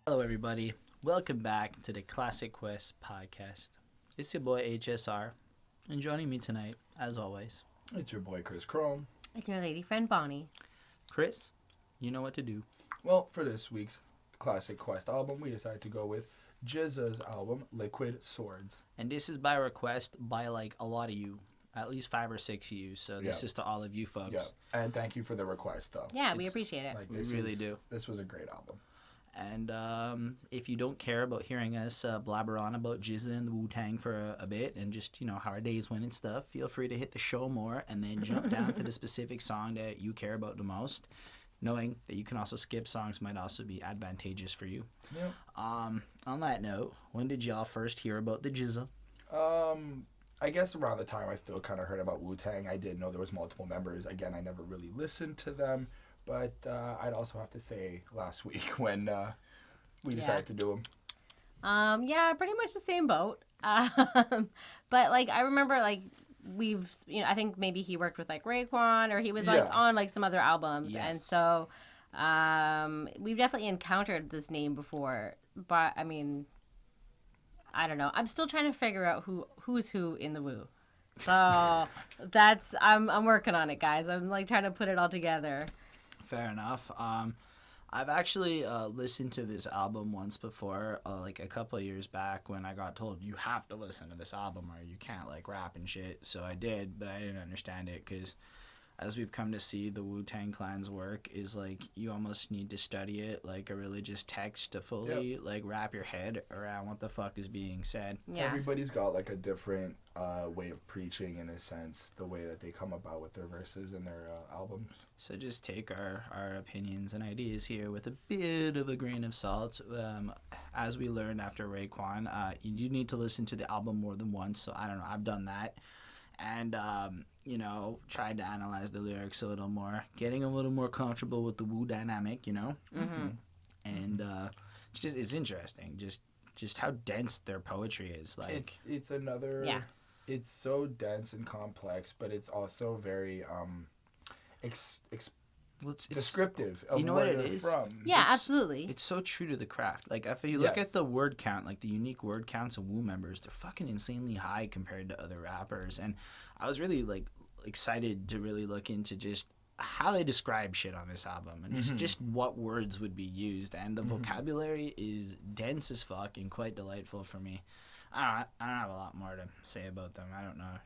Hello, everybody. Welcome back to the Classic Quest podcast. It's your boy HSR, and joining me tonight, as always, it's your boy Chris Chrome. And your lady friend Bonnie. Chris, you know what to do. Well, for this week's Classic Quest album, we decided to go with GZA's album, Liquid Swords. And this is by request by, like, a lot of you. At least 5 or 6 of you. So this is to all of you folks. Yeah, and thank you for the request, though. Yeah, we appreciate it. We really do. This was a great album. And if you don't care about hearing us blabber on about GZA and the Wu-Tang for a bit and just, you know, how our days went and stuff, feel free to hit the show more and then jump down to the specific song that you care about the most, knowing that you can also skip songs might also be advantageous for you. Yeah. On that note, when did y'all first hear about the GZA? I guess around the time I still kind of heard about Wu-Tang. I did know there was multiple members. Again, I never really listened to them. But I'd also have to say last week when we decided to do them. Yeah, pretty much the same boat. But like I remember like I think maybe he worked with like Raekwon or he was like on like some other albums. Yes. And so we've definitely encountered this name before. But I mean, I don't know. I'm still trying to figure out who's who in the Wu. So that's I'm working on it, guys. I'm like trying to put it all together. Fair enough. I've actually listened to this album once before, like a couple of years back when I got told you have to listen to this album or you can't like rap and shit. So I did, but I didn't understand it because as we've come to see, the Wu-Tang Clan's work is like you almost need to study it like a religious text to fully like wrap your head around what the fuck is being said. Yeah. Everybody's got like a different way of preaching in a sense, the way that they come about with their verses and their albums. So just take our opinions and ideas here with a bit of a grain of salt. As we learned after Raekwon, you need to listen to the album more than once. So I don't know, I've done that. And, you know, tried to analyze the lyrics a little more, getting a little more comfortable with the Wu dynamic, you know? Mm-hmm. And it's interesting, just how dense their poetry is. Like It's another... Yeah. It's so dense and complex, but it's also very descriptive of you know where what it they're is? from. Yeah, absolutely. It's so true to the craft. Like, if you look at the word count, like the unique word counts of Wu members, they're fucking insanely high compared to other rappers. And I was really, like, excited to really look into just how they describe shit on this album and just what words would be used. And the vocabulary is dense as fuck and quite delightful for me. I don't have a lot more to say about them. I don't know.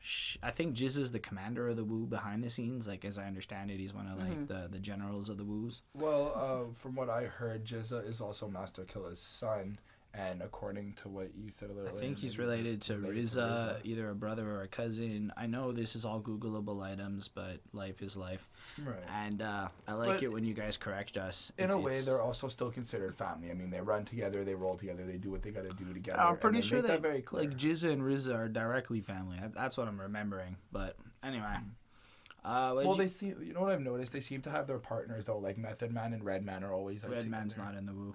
I think GZA's the commander of the Wu behind the scenes. Like, as I understand it, he's one of like the generals of the Wus. Well, from what I heard, GZA is also Master Killa's son, and according to what you said a little I think he's related to RZA, either a brother or a cousin. I know this is all Googleable items, but life is life. Right. And I like it when you guys correct us. In a way, they're also still considered family. I mean, they run together, they roll together, they do what they got to do together. I'm pretty sure that very clear. Like GZA and RZA are directly family. That's what I'm remembering. But anyway. They seem. You know what I've noticed? They seem to have their partners though. Like Method Man and Redman are always like Redman's together. not in the Wu.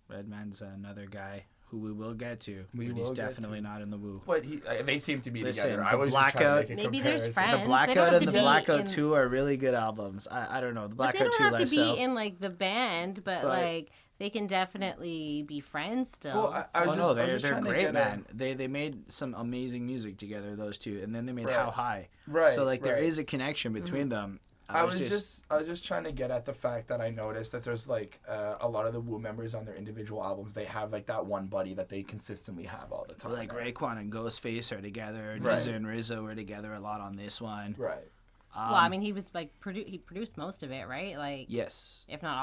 Redman's another guy who we will get to. He's definitely not in the Wu. But they seem to be together. The Blackout. Maybe there's friends. The Blackout and the Blackout 2 are really good albums. I don't know. The Blackout 2 But they don't have to so. be in like the band, but like they can definitely be friends still. Well, they're great, man. They made some amazing music together, those two, and then they made How High. Right. So like there is a connection between them. I was just trying to get at the fact that I noticed that there's like a lot of the Wu members on their individual albums, they have like that one buddy that they consistently have all the time. Like Raekwon and Ghostface are together. GZA and RZA were together a lot on this one. Right. Well, I mean, he was like he produced most of it, right? Like yes, if not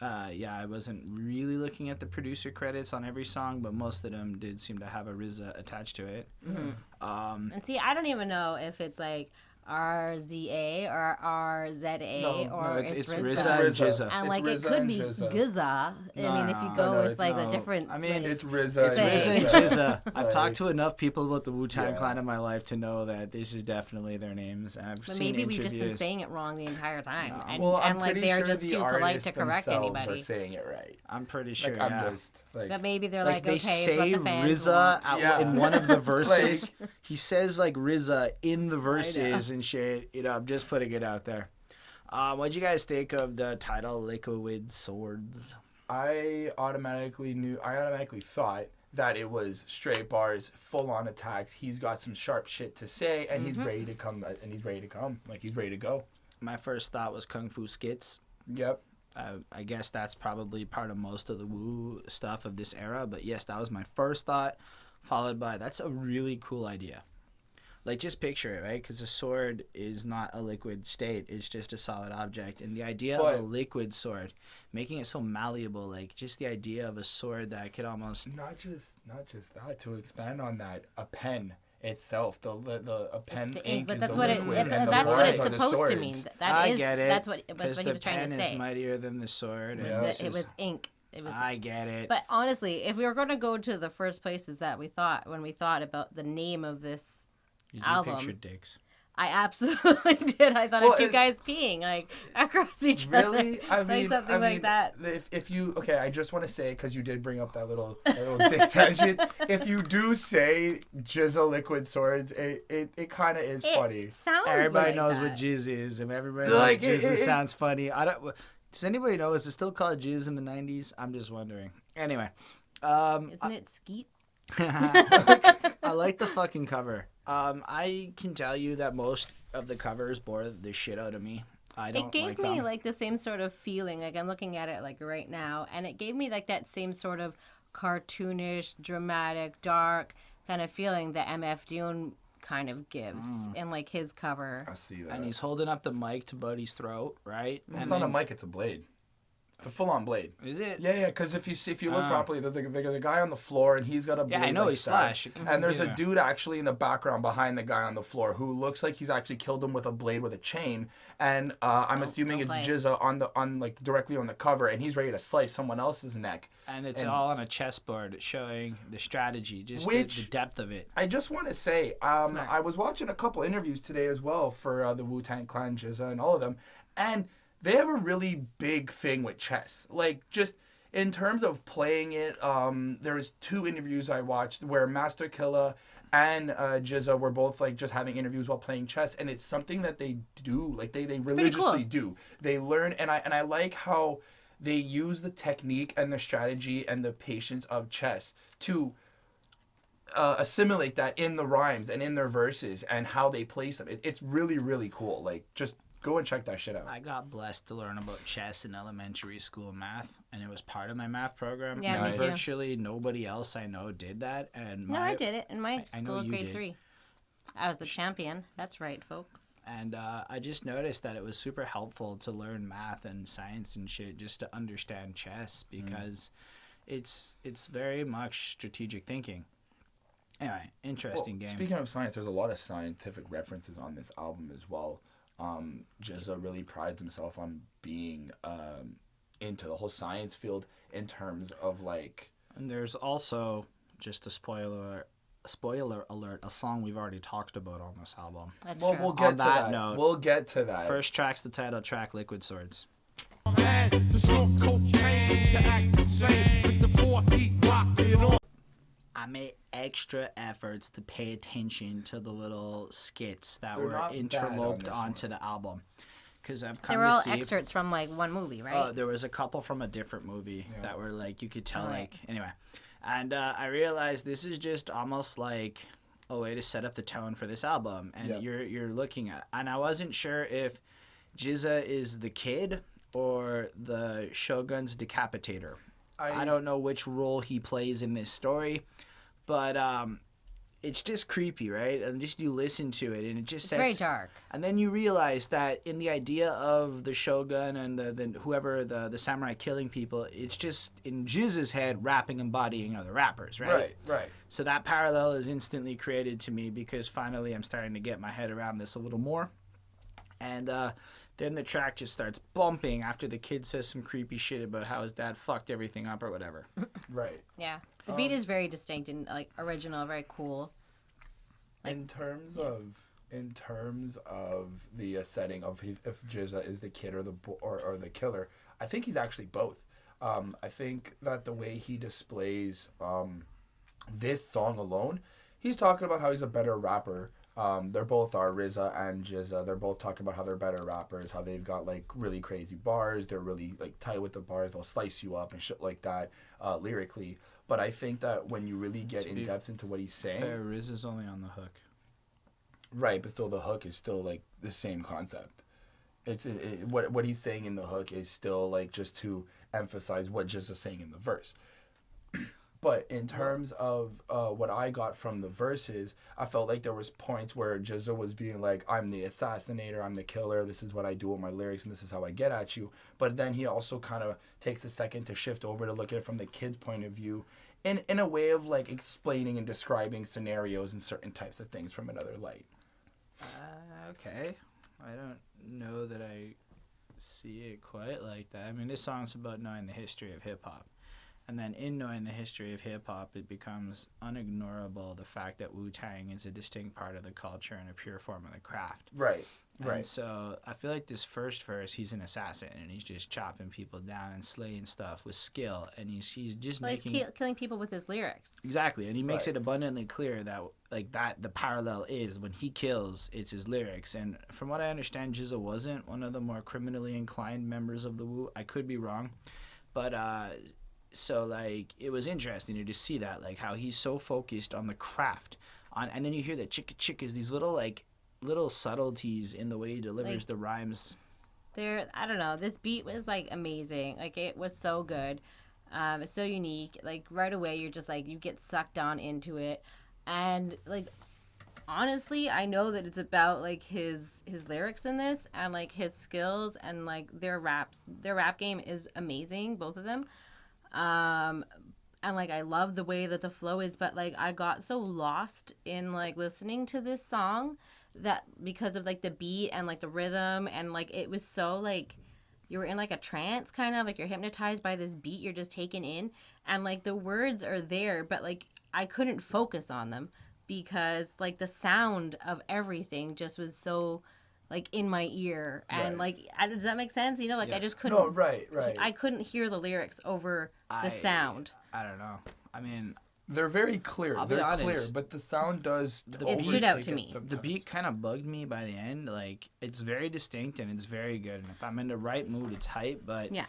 all. Yeah, I wasn't really looking at the producer credits on every song, but most of them did seem to have a RZA attached to it. Mm-hmm. And see, I don't even know if it's like RZA or RZA or it's RZA and GZA. And like it could be GZA. I mean, if you go with like the different. I mean, it's RZA. It's RZA and GZA. I've talked to enough people about the Wu-Tang Clan in my life to know that this is definitely their names. And I've seen maybe interviews. we've just been saying it wrong the entire time, and like they're just too polite to correct anybody. Are saying it right. I'm pretty sure. But maybe they're like, they okay, say it's what the fans RZA in one of the verses. He says like RZA in the verses and shit. You know, I'm just putting it out there. What'd you guys think of the title Liquid Swords? I automatically thought that it was straight bars, full on attacks. He's got some sharp shit to say, and he's ready to come. He's ready to go. My first thought was Kung Fu skits. Yep. I guess that's probably part of most of the woo stuff of this era. But yes, that was my first thought, followed by that's a really cool idea. Like, just picture it, right? Because a sword is not a liquid state. It's just a solid object. And the idea of a liquid sword, making it so malleable, like, just the idea of a sword that could almost... Not just that, to expand on that, a pen itself, a pen the ink but is that's the what liquid, that's what it's supposed to mean. I get it. That's what he was trying to say. Because the pen is mightier than the sword. It was ink. I get it. But honestly, if we were going to go to the first places that we thought, when we thought about the name of this album, picture dicks? I absolutely did. I thought of two guys peeing like across each other. Really? I mean, something like that. If you I just want to say, because you did bring up that little dick tangent. If you do say GZA Liquid Swords, it kind of is funny. Sounds everybody like knows that. what jizz is. If everybody knows GZA sounds funny, I don't. Does anybody know? Is it still called jizz in the '90s? I'm just wondering. Anyway, isn't it skeet? I like the fucking cover. I can tell you that most of the covers bore the shit out of me. It gave me like the same sort of feeling. Like, I'm looking at it like right now, and it gave me like that same sort of cartoonish, dramatic, dark kind of feeling that MF Doom kind of gives in like his cover. I see that. And he's holding up the mic to Buddy's throat, right? It's not a mic; it's a blade. It's a full-on blade. Is it? Yeah. Because if you look properly, there's a guy on the floor, and he's got a blade. Yeah, I know he's Slash. And there's a dude actually in the background behind the guy on the floor who looks like he's actually killed him with a blade with a chain. And I'm assuming it's GZA on like directly on the cover, and he's ready to slice someone else's neck. And it's all on a chessboard, showing the strategy, just the depth of it. I just want to say, I was watching a couple interviews today as well for the Wu-Tang Clan, GZA, and all of them, and they have a really big thing with chess. Like, just in terms of playing it, there was 2 interviews I watched where Masta, Killa, and GZA were both like just having interviews while playing chess, and it's something that they do. Like, they religiously do. They learn, and I like how they use the technique and the strategy and the patience of chess to assimilate that in the rhymes and in their verses and how they place them. It's really, really cool. Like, just go and check that shit out. I got blessed to learn about chess in elementary school math, and it was part of my math program. Yeah, me too. Virtually nobody else I know did that. And I did it in my school, grade 3. I was the champion. That's right, folks. And I just noticed that it was super helpful to learn math and science and shit just to understand chess, because it's very much strategic thinking. Anyway, interesting game. Speaking of science, there's a lot of scientific references on this album as well. GZA really prides himself on being into the whole science field in terms of like. And there's also, just a spoiler alert, a song we've already talked about on this album. That's true. We'll get to that. Note, we'll get to that. First track's the title track, Liquid Swords. I made extra efforts to pay attention to the little skits that were interloped onto the album. Because I've come they were all excerpts from like one movie, right? There was a couple from a different movie that were like, you could tell, like, anyway. And I realized this is just almost like a way to set up the tone for this album. And you're looking at, and I wasn't sure if GZA is the kid or the Shogun's decapitator. I don't know which role he plays in this story, but it's just creepy, right? And just you listen to it, and it just it's very dark. And then you realize that in the idea of the Shogun and the whoever the samurai killing people, it's just in GZA's head rapping embodying other rappers, right? Right. So that parallel is instantly created to me, because finally I'm starting to get my head around this a little more. And then the track just starts bumping after the kid says some creepy shit about how his dad fucked everything up or whatever. Right. Yeah. The beat is very distinct and like original, very cool. Like, in terms of the setting of if GZA is the kid or the killer, I think he's actually both. I think that the way he displays this song alone, he's talking about how he's a better rapper They're both are RZA and GZA. They're both talking about how they're better rappers, how they've got like really crazy bars. They're really like tight with the bars. They'll slice you up and shit like that, lyrically. But I think that when you really get in depth into what he's saying, fair, RZA's only on the hook. Right, but still the hook is still like the same concept. What he's saying in the hook is still like just to emphasize what GZA's saying in the verse. But in terms of what I got from the verses, I felt like there was points where GZA was being like, I'm the assassinator, I'm the killer, this is what I do with my lyrics, and this is how I get at you. But then he also kind of takes a second to shift over to look at it from the kid's point of view in a way of like explaining and describing scenarios and certain types of things from another light. Okay. I don't know that I see it quite like that. I mean, this song's about knowing the history of hip-hop. And then in knowing the history of hip-hop, it becomes unignorable the fact that Wu-Tang is a distinct part of the culture and a pure form of the craft. Right. And so I feel like this first verse, he's an assassin, and he's just chopping people down and slaying stuff with skill, and he's just he's killing people with his lyrics. Exactly, and he makes it abundantly clear that the parallel is when he kills, it's his lyrics. And from what I understand, GZA wasn't one of the more criminally inclined members of the Wu. I could be wrong, but so like it was interesting to just see that, like how he's so focused on the craft, and then you hear that chicka chicka is these little subtleties in the way he delivers the rhymes. I don't know, this beat was like amazing. Like it was so good. It's so unique. Like right away you're just like, you get sucked on into it. And like honestly, I know that it's about like his lyrics in this and like his skills and like their rap game is amazing, both of them. And like I love the way that the flow is, but like I got so lost in like listening to this song that because of like the beat and like the rhythm and like it was so like you were in like a trance kind of, like you're hypnotized by this beat, you're just taken in, and like the words are there but like I couldn't focus on them because like the sound of everything just was so like in my ear and like does that make sense? You know, like I just couldn't. No, right. I couldn't hear the lyrics over the sound. I don't know. I mean, they're very clear. They're clear, but the sound does. It stood out to me. Sometimes. The beat kind of bugged me by the end. Like it's very distinct and it's very good. And if I'm in the right mood, it's hype. But yeah,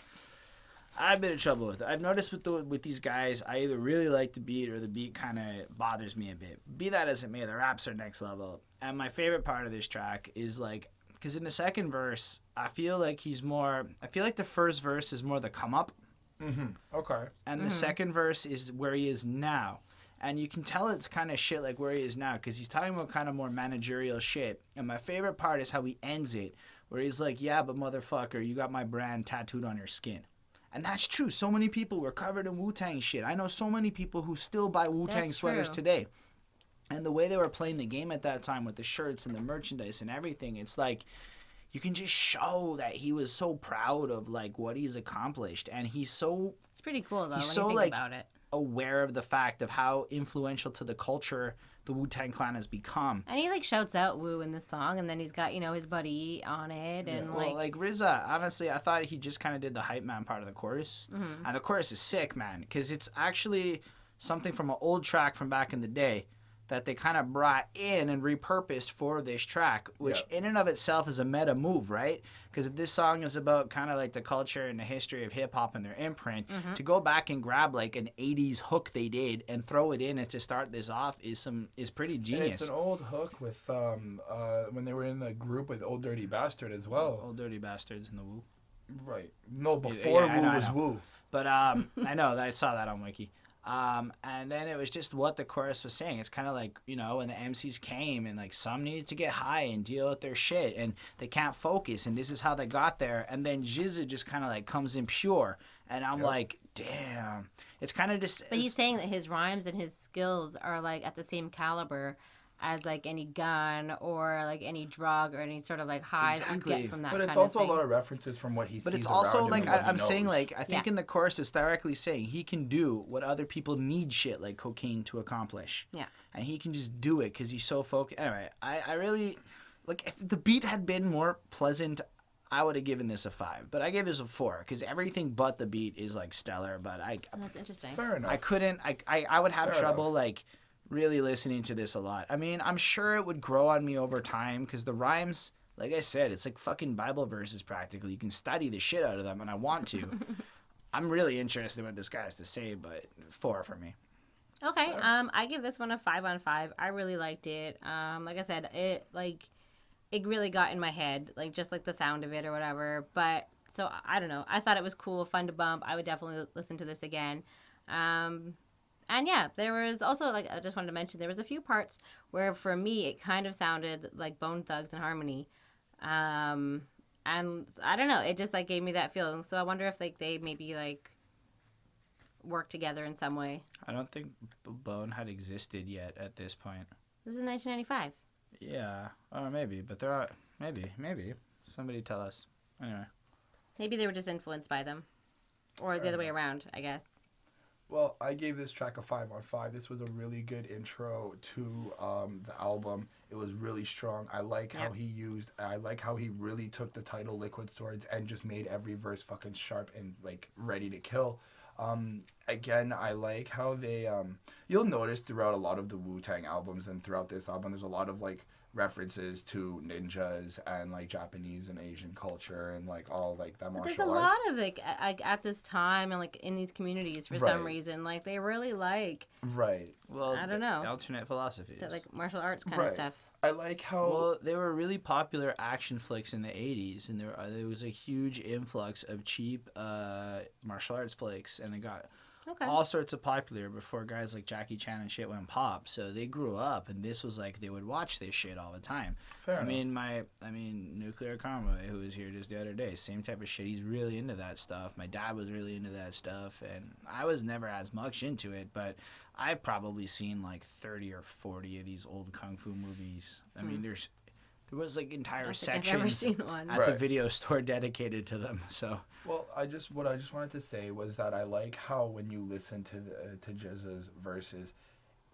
I have a bit of trouble with it. I've noticed with these guys, I either really like the beat or the beat kind of bothers me a bit. Be that as it may, the raps are next level. And my favorite part of this track is like, because in the second verse, I feel like the first verse is more the come up. Mm-hmm. Okay. And the second verse is where he is now. And you can tell it's kind of shit like where he is now because he's talking about kind of more managerial shit. And my favorite part is how he ends it, where he's like, yeah, but motherfucker, you got my brand tattooed on your skin. And that's true. So many people were covered in Wu-Tang shit. I know so many people who still buy Wu-Tang sweaters today. And the way they were playing the game at that time with the shirts and the merchandise and everything, it's like you can just show that he was so proud of like what he's accomplished. And it's pretty cool though. He's when so you think about it. Aware of the fact of how influential to the culture the Wu-Tang Clan has become. And he like shouts out Wu in this song, and then he's got, you know, his buddy on it, and like RZA, honestly, I thought he just kind of did the hype man part of the chorus, and the chorus is sick, man, because it's actually something from an old track from back in the day that they kind of brought in and repurposed for this track, which in and of itself is a meta move, right? Because this song is about kind of like the culture and the history of hip-hop and their imprint. To go back and grab like an 80s hook they did and throw it in and to start this off is pretty genius. And it's an old hook with when they were in the group with Old Dirty Bastard as well. Old Dirty Bastards in the Wu. Right. No, before Wu was Wu. But I know, I saw that on Wiki. And then it was just what the chorus was saying. It's kind of like, you know, when the MCs came and like some needed to get high and deal with their shit and they can't focus and this is how they got there. And then GZA just kind of like comes in pure and I'm like, damn. It's kind of just... But he's saying that his rhymes and his skills are like at the same caliber as like any gun or like any drug or any sort of like high you get from that. But it's kind also of thing. a lot of references from what he sees. But it's also like I'm saying, like I think Yeah. in the chorus it's directly saying he can do what other people need shit like cocaine to accomplish. Yeah. And he can just do it because he's so focused. Anyway, I really like if the beat had been more pleasant, I would have given this a 5. But I gave this a 4 because everything but the beat is like stellar. But That's interesting. Fair enough. I couldn't. I would have Fair trouble enough. like really listening to this a lot. I mean, I'm sure it would grow on me over time because the rhymes, like I said, it's like fucking Bible verses practically. You can study the shit out of them, and I want to. I'm really interested in what this guy has to say, but 4 for me. Okay, I give this one a 5 on 5. I really liked it. Like I said, it really got in my head, like just like the sound of it or whatever. But so I don't know. I thought it was cool, fun to bump. I would definitely listen to this again. And yeah, there was also, like, I just wanted to mention, there was a few parts where for me it kind of sounded like Bone Thugs and Harmony. And I don't know, it just like gave me that feeling. So I wonder if like they maybe like work together in some way. I don't think Bone had existed yet at this point. This is 1995. Yeah, or maybe, but there are maybe somebody tell us. Anyway, maybe they were just influenced by them, or the other way around, I guess. Well, I gave this track a 5 on 5. This was a really good intro to the album. It was really strong. I like how he really took the title Liquid Swords and just made every verse fucking sharp and like ready to kill. Again, I like how they you'll notice throughout a lot of the Wu-Tang albums and throughout this album there's a lot of like references to ninjas and like Japanese and Asian culture and like all like that martial arts. There's a lot of like at this time and like in these communities for some reason, like they really like well, I don't know, alternate philosophies, that like martial arts kind of stuff. I like how they were really popular action flicks in the 80s, and there was a huge influx of cheap martial arts flicks, and they got all sorts of popular before guys like Jackie Chan and shit went pop. So they grew up, and this was like they would watch this shit all the time. Fair enough. I mean, Nuclear Karma, who was here just the other day, same type of shit. He's really into that stuff. My dad was really into that stuff, and I was never as much into it, but I've probably seen like 30 or 40 of these old kung fu movies. I mean, there was like entire sections at the video store dedicated to them. So what I just wanted to say was that I like how when you listen to GZA's verses,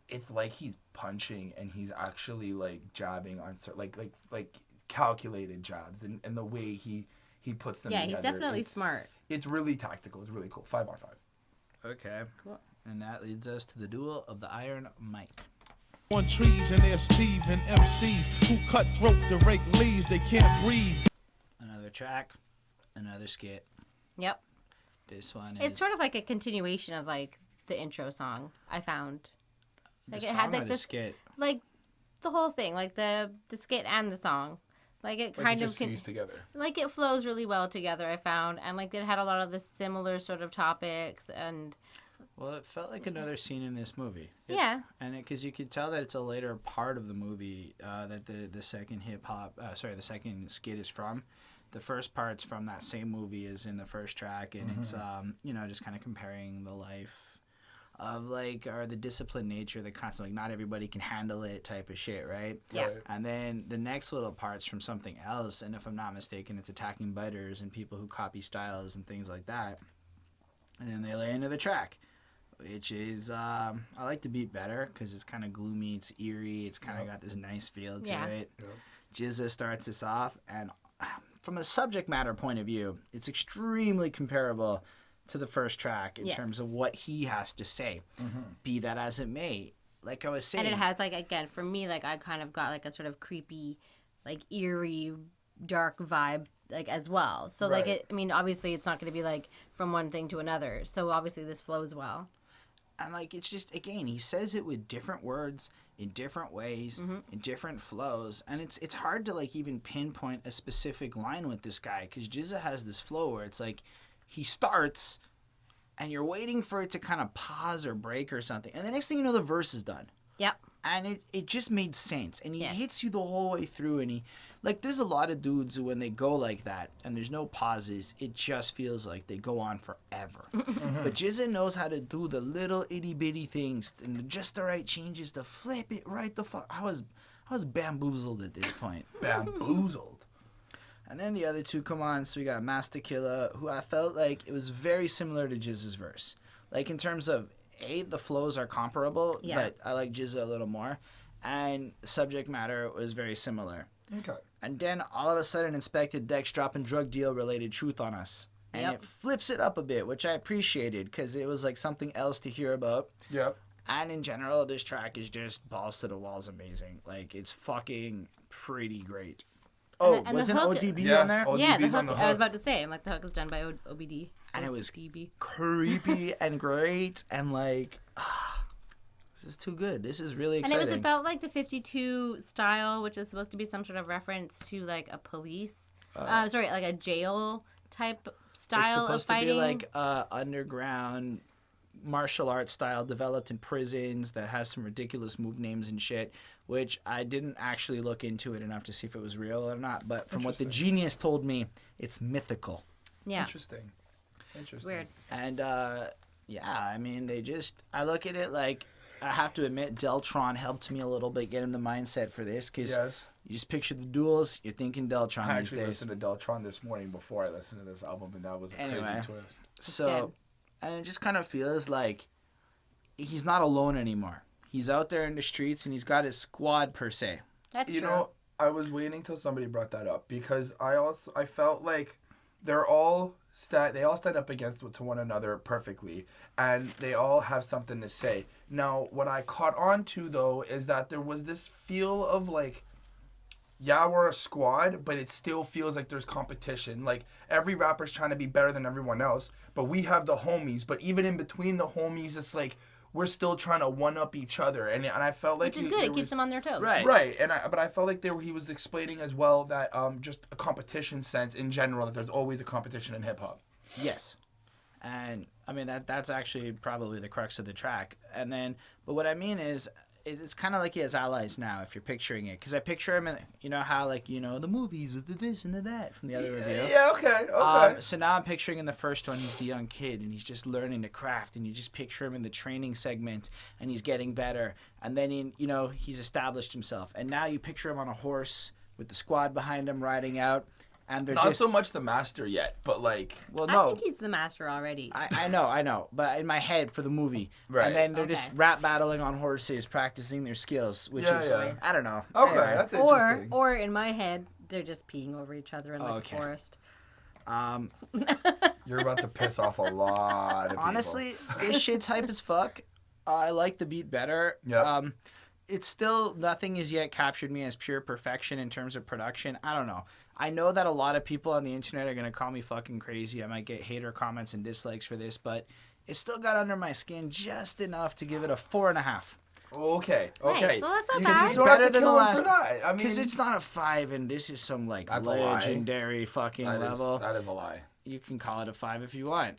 it's like he's punching and he's actually like jabbing on like calculated jabs and the way he puts them together. Yeah, he's definitely smart. It's really tactical. It's really cool. 5 on 5. Okay. Cool. And that leads us to the Duel of the Iron Mic. On trees and they're Steve and MCs who cut throat to rake leaves, they can't breathe. Another track, another skit. Yep. This one It's sort of like a continuation of like the intro song, I found. Like it had like the skit. Like the whole thing, like the skit and the song. Like it kind of fused together. Like it flows really well together, I found, and like it had a lot of the similar sort of topics and. Well, it felt like another scene in this movie. Yeah. And because you could tell that it's a later part of the movie that the second the second skit is from. The first part's from that same movie is in the first track, and it's just kind of comparing the life of like or the disciplined nature, the constant like not everybody can handle it type of shit, right? Yeah. Right. And then the next little part's from something else, and if I'm not mistaken, it's attacking biters and people who copy styles and things like that. And then they lay into the track. Which is, I like the beat better because it's kind of gloomy, it's eerie, it's kind of got this nice feel to it. Yep. GZA starts us off, and from a subject matter point of view, it's extremely comparable to the first track in terms of what he has to say. Mm-hmm. Be that as it may, like I was saying. And it has, like, again, for me, like, I kind of got, like, a sort of creepy, like, eerie, dark vibe, like, as well. So, like, obviously it's not going to be, like, from one thing to another. So, obviously this flows well. And, like, it's just, again, he says it with different words, in different ways, in different flows. And it's hard to, like, even pinpoint a specific line with this guy. Because GZA has this flow where it's, like, he starts, and you're waiting for it to kind of pause or break or something. And the next thing you know, the verse is done. Yep. And it just made sense. And he hits you the whole way through. And he, like, there's a lot of dudes who, when they go like that and there's no pauses, it just feels like they go on forever. But GZA knows how to do the little itty bitty things and just the right changes to flip it right the fuck. I was bamboozled at this point. Bamboozled. And then the other two come on. So we got Masta, Killa, who I felt like it was very similar to GZA's verse. Like, in terms of, the flows are comparable, but I like GZA a little more. And subject matter was very similar. Okay. And then all of a sudden, Inspectah Dex dropping drug deal related truth on us. And it flips it up a bit, which I appreciated because it was like something else to hear about. Yep. And in general, this track is just balls to the walls amazing. Like, it's fucking pretty great. Oh, and wasn't ODB yeah, on there? Yeah, the ODB's on hook, the I was hook. about to say, like, the hook is done by OBD. And it was ODB. creepy and great. And, like, this is too good. This is really exciting. And it was about, like, the 52 style, which is supposed to be some sort of reference to, like, a police. Like a jail type style it's of supposed fighting. to be like underground martial arts style developed in prisons that has some ridiculous move names and shit, which I didn't actually look into it enough to see if it was real or not. But from what the genius told me, it's mythical. Yeah. Interesting. It's weird. And yeah, I mean, I look at it like, I have to admit, Deltron helped me a little bit get in the mindset for this, because you just picture the duels, you're thinking Deltron I these actually days. listened to Deltron this morning before I listened to this album, and that was a crazy twist. So, and it just kind of feels like he's not alone anymore. He's out there in the streets, and he's got his squad, per se. That's You true. know, I was waiting till somebody brought that up, because I felt like they all stand up against to one another perfectly, and they all have something to say. Now, what I caught on to, though, is that there was this feel of, like, yeah, we're a squad, but it still feels like there's competition. Like, every rapper's trying to be better than everyone else, but we have the homies. But even in between the homies, it's like we're still trying to one-up each other. And I felt like... Which is good. It keeps them on their toes. Right. Right, but I felt like he was explaining as well that just a competition sense in general, that there's always a competition in hip-hop. Yes. And, I mean, that's actually probably the crux of the track. And then, but what I mean is, it's kind of like he has allies now, if you're picturing it. Because I picture him in, you know how, like, the movies with the this and the that from the other review. Yeah, okay. So now I'm picturing in the first one, he's the young kid, and he's just learning to craft, and you just picture him in the training segment, and he's getting better. And then, he's established himself. And now you picture him on a horse with the squad behind him riding out. And they're Not so much the master yet, but like... Well, no. I think he's the master already. I know. But in my head for the movie. Right. And then they're just rap battling on horses, practicing their skills, which is, I don't know. Okay, Anyway. that's interesting. Or in my head, they're just peeing over each other in the forest. You're about to piss off a lot of people. Honestly, this shit's hype as fuck. I like the beat better. Yep. It's still, nothing has yet captured me as pure perfection in terms of production. I don't know. I know that a lot of people on the internet are going to call me fucking crazy. I might get hater comments and dislikes for this, but it still got under my skin just enough to give it a 4.5. Okay. Nice. Well, that's not You bad. don't Better have to than the kill him last. for that. I mean, Because it's not a 5, and this is some, like, That's a lie. legendary fucking level. That is a lie. You can call it a 5 if you want.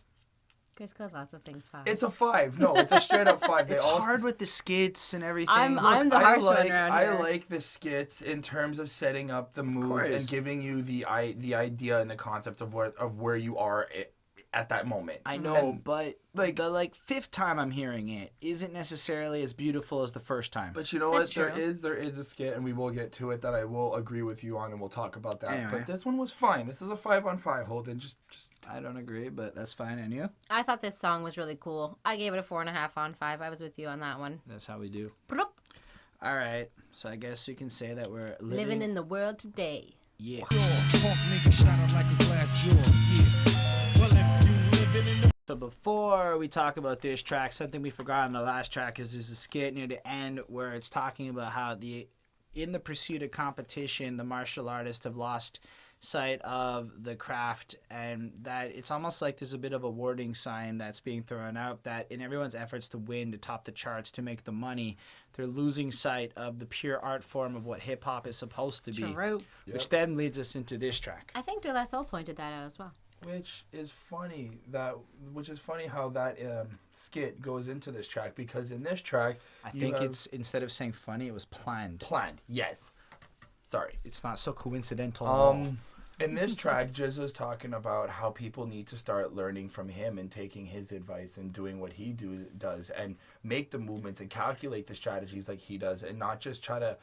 Chris calls lots of things 5. It's a 5. No, it's a straight up 5. It's hard with the skits and everything. I'm the harsh one around I here. like the skits in terms of setting up the moves and giving you the idea and the concept of where you are at that moment. I know, but like the fifth time I'm hearing it isn't necessarily as beautiful as the first time. But you know That's what? true. There is a skit, and we will get to it that I will agree with you on, and we'll talk about that. Anyway. But this one was fine. This is a 5 on 5, Holden. Just I don't agree, but that's fine. And you? I thought this song was really cool. I gave it a 4.5 on 5. I was with you on that one. That's how we do. Bloop. All right, so I guess we can say that we're Living in the world today. Yeah. Punk nigga shining like a glass jaw, yeah. Well, if you living in the So before we talk about this track, something we forgot on the last track is there's a skit near the end where it's talking about how in the pursuit of competition, the martial artists have lost sight of the craft, and that it's almost like there's a bit of a warning sign that's being thrown out that in everyone's efforts to win, to top the charts, to make the money, they're losing sight of the pure art form of what hip-hop is supposed to be. True. Which then leads us into this track. I think Duel pointed that out as well. Which is funny how that skit goes into this track, because in this track I think it's, instead of saying funny, it was planned. Yes. Sorry. It's not so coincidental. In this track, GZA's talking about how people need to start learning from him and taking his advice and doing what he does and make the movements and calculate the strategies like he does, and not just try to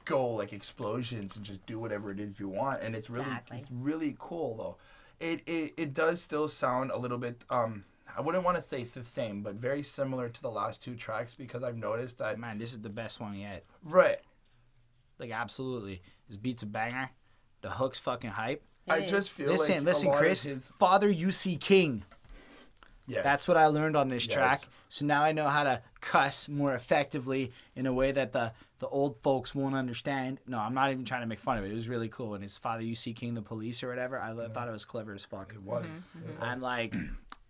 go like explosions and just do whatever it is you want. And it's really cool though. It does still sound a little bit I wouldn't want to say it's the same, but very similar to the last two tracks, because I've noticed that Man, this is the best one yet. right. Like, absolutely. This beat's a banger. The hook's fucking hype. I just feel like Listen, a lot Chris. of his... Father UC King. Yes. That's what I learned on this track. So now I know how to cuss more effectively in a way that the old folks won't understand. No, I'm not even trying to make fun of it. It was really cool. And his father, you see King the Police or whatever, I thought it was clever as fuck. It was. I'm like,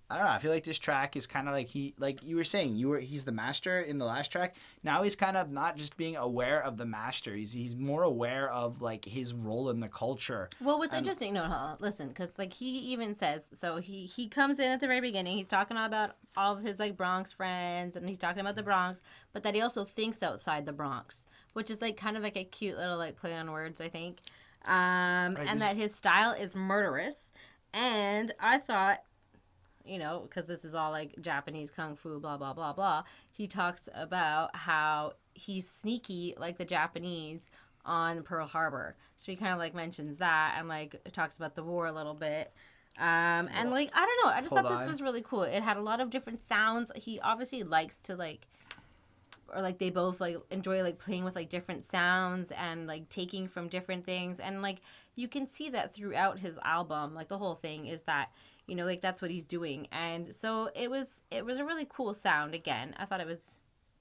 I don't know. I feel like this track is kind of like like you were saying, he's the master in the last track. Now he's kind of not just being aware of the master. He's more aware of like his role in the culture. Well, what's interesting, listen, because like he even says, so he comes in at the very beginning. He's talking about all of his like Bronx friends, and he's talking about the Bronx, but that he also thinks outside the Bronx, which is like kind of like a cute little like play on words, I think. And that his style is murderous. And I thought, because this is all like Japanese kung fu, blah, blah, blah, blah. He talks about how he's sneaky like the Japanese on Pearl Harbor. So he kind of like mentions that and like talks about the war a little bit. And like, I don't know. I just thought this was really cool. It had a lot of different sounds. He obviously likes to like, or like they both like enjoy like playing with like different sounds and like taking from different things. And like, you can see that throughout his album, like the whole thing is that, like that's what he's doing. And so it was a really cool sound. Again, I thought it was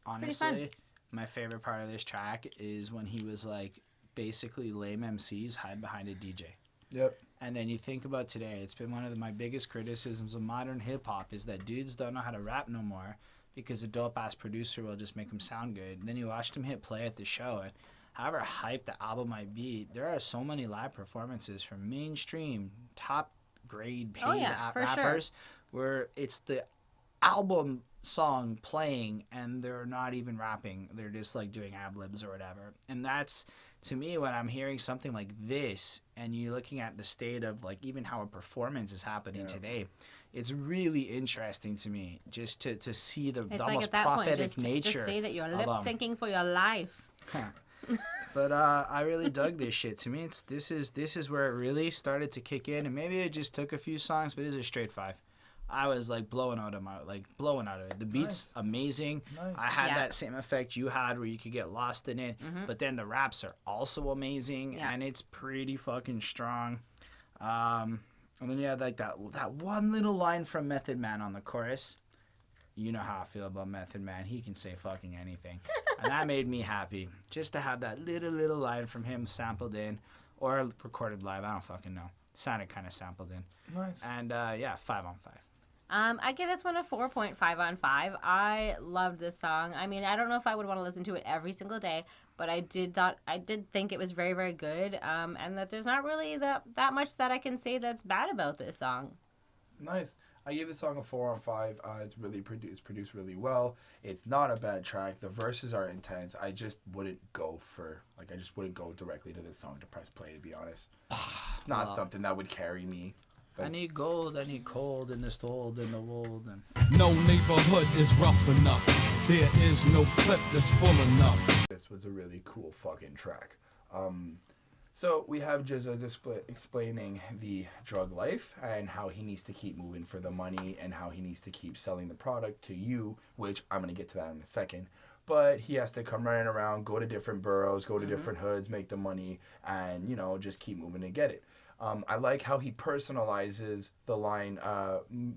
honestly, my favorite part of this track is when he was like, basically lame MCs hide behind a DJ. Yep. And then you think about today, it's been one of my biggest criticisms of modern hip-hop is that dudes don't know how to rap no more because a dope-ass producer will just make them sound good. And then you watch them hit play at the show, and however hyped the album might be, there are so many live performances from mainstream, top-grade paid rappers where it's the album song playing and they're not even rapping. They're just like doing ad-libs or whatever. And that's, to me, when I'm hearing something like this and you're looking at the state of like even how a performance is happening today, it's really interesting to me just to see the almost prophetic nature. Just say that you're lip syncing for your life. But I really dug this shit. To me, this is where it really started to kick in, and maybe it just took a few songs, but it's a straight 5. I was like blowing out of it. The beat's amazing. Nice. I had that same effect you had where you could get lost in it, but then the raps are also amazing, and it's pretty fucking strong. And then you had like that one little line from Method Man on the chorus. You know how I feel about Method Man. He can say fucking anything. And that made me happy. Just to have that little line from him sampled in or recorded live. I don't fucking know. Sounded kind of sampled in. Nice. And 5 on 5. I give this one a 4.5 on 5. I loved this song. I mean, I don't know if I would want to listen to it every single day, but I did think it was very, very good. And that there's not really that much that I can say that's bad about this song. Nice. I gave the song a 4 on 5. It's really produced really well. It's not a bad track. The verses are intense. I just wouldn't go directly to this song to press play, to be honest. It's not something that would carry me. I need gold, I need cold in the stoled in the wold. No neighborhood is rough enough. There is no clip that's full enough. This was a really cool fucking track. So we have GZA explaining the drug life and how he needs to keep moving for the money and how he needs to keep selling the product to you, which I'm going to get to that in a second. But he has to come running around, go to different boroughs, go to different hoods, make the money, and, just keep moving to get it. I like how he personalizes the line,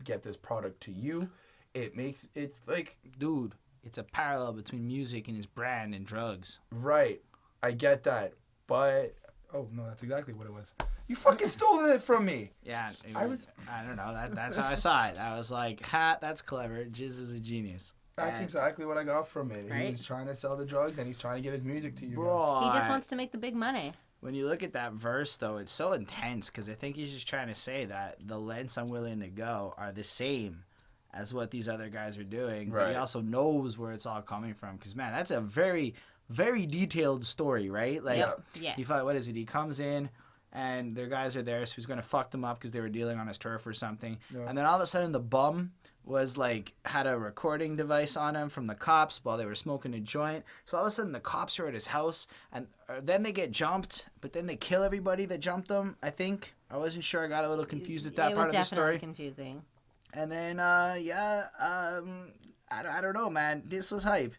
get this product to you. It's like... Dude, it's a parallel between music and his brand and drugs. Right. I get that. But... Oh, no, that's exactly what it was. You fucking stole it from me. Yeah, I don't know. That's how I saw it. I was like, that's clever. Jizz is a genius. That's exactly what I got from it. Right? He was trying to sell the drugs, and he's trying to get his music to you guys. He just wants to make the big money. When you look at that verse, though, it's so intense, because I think he's just trying to say that the lengths I'm willing to go are the same as what these other guys are doing. Right. But he also knows where it's all coming from, because, man, that's a very... very detailed story, right? Like, what is it? He comes in, and their guys are there, so he's going to fuck them up because they were dealing on his turf or something. Yeah. And then all of a sudden, the bum was like, had a recording device on him from the cops while they were smoking a joint. So all of a sudden, the cops are at his house, and then they get jumped, but then they kill everybody that jumped them, I think. I wasn't sure. I got a little confused at that part of the story. It was definitely confusing. And then, I don't know, man. This was hype.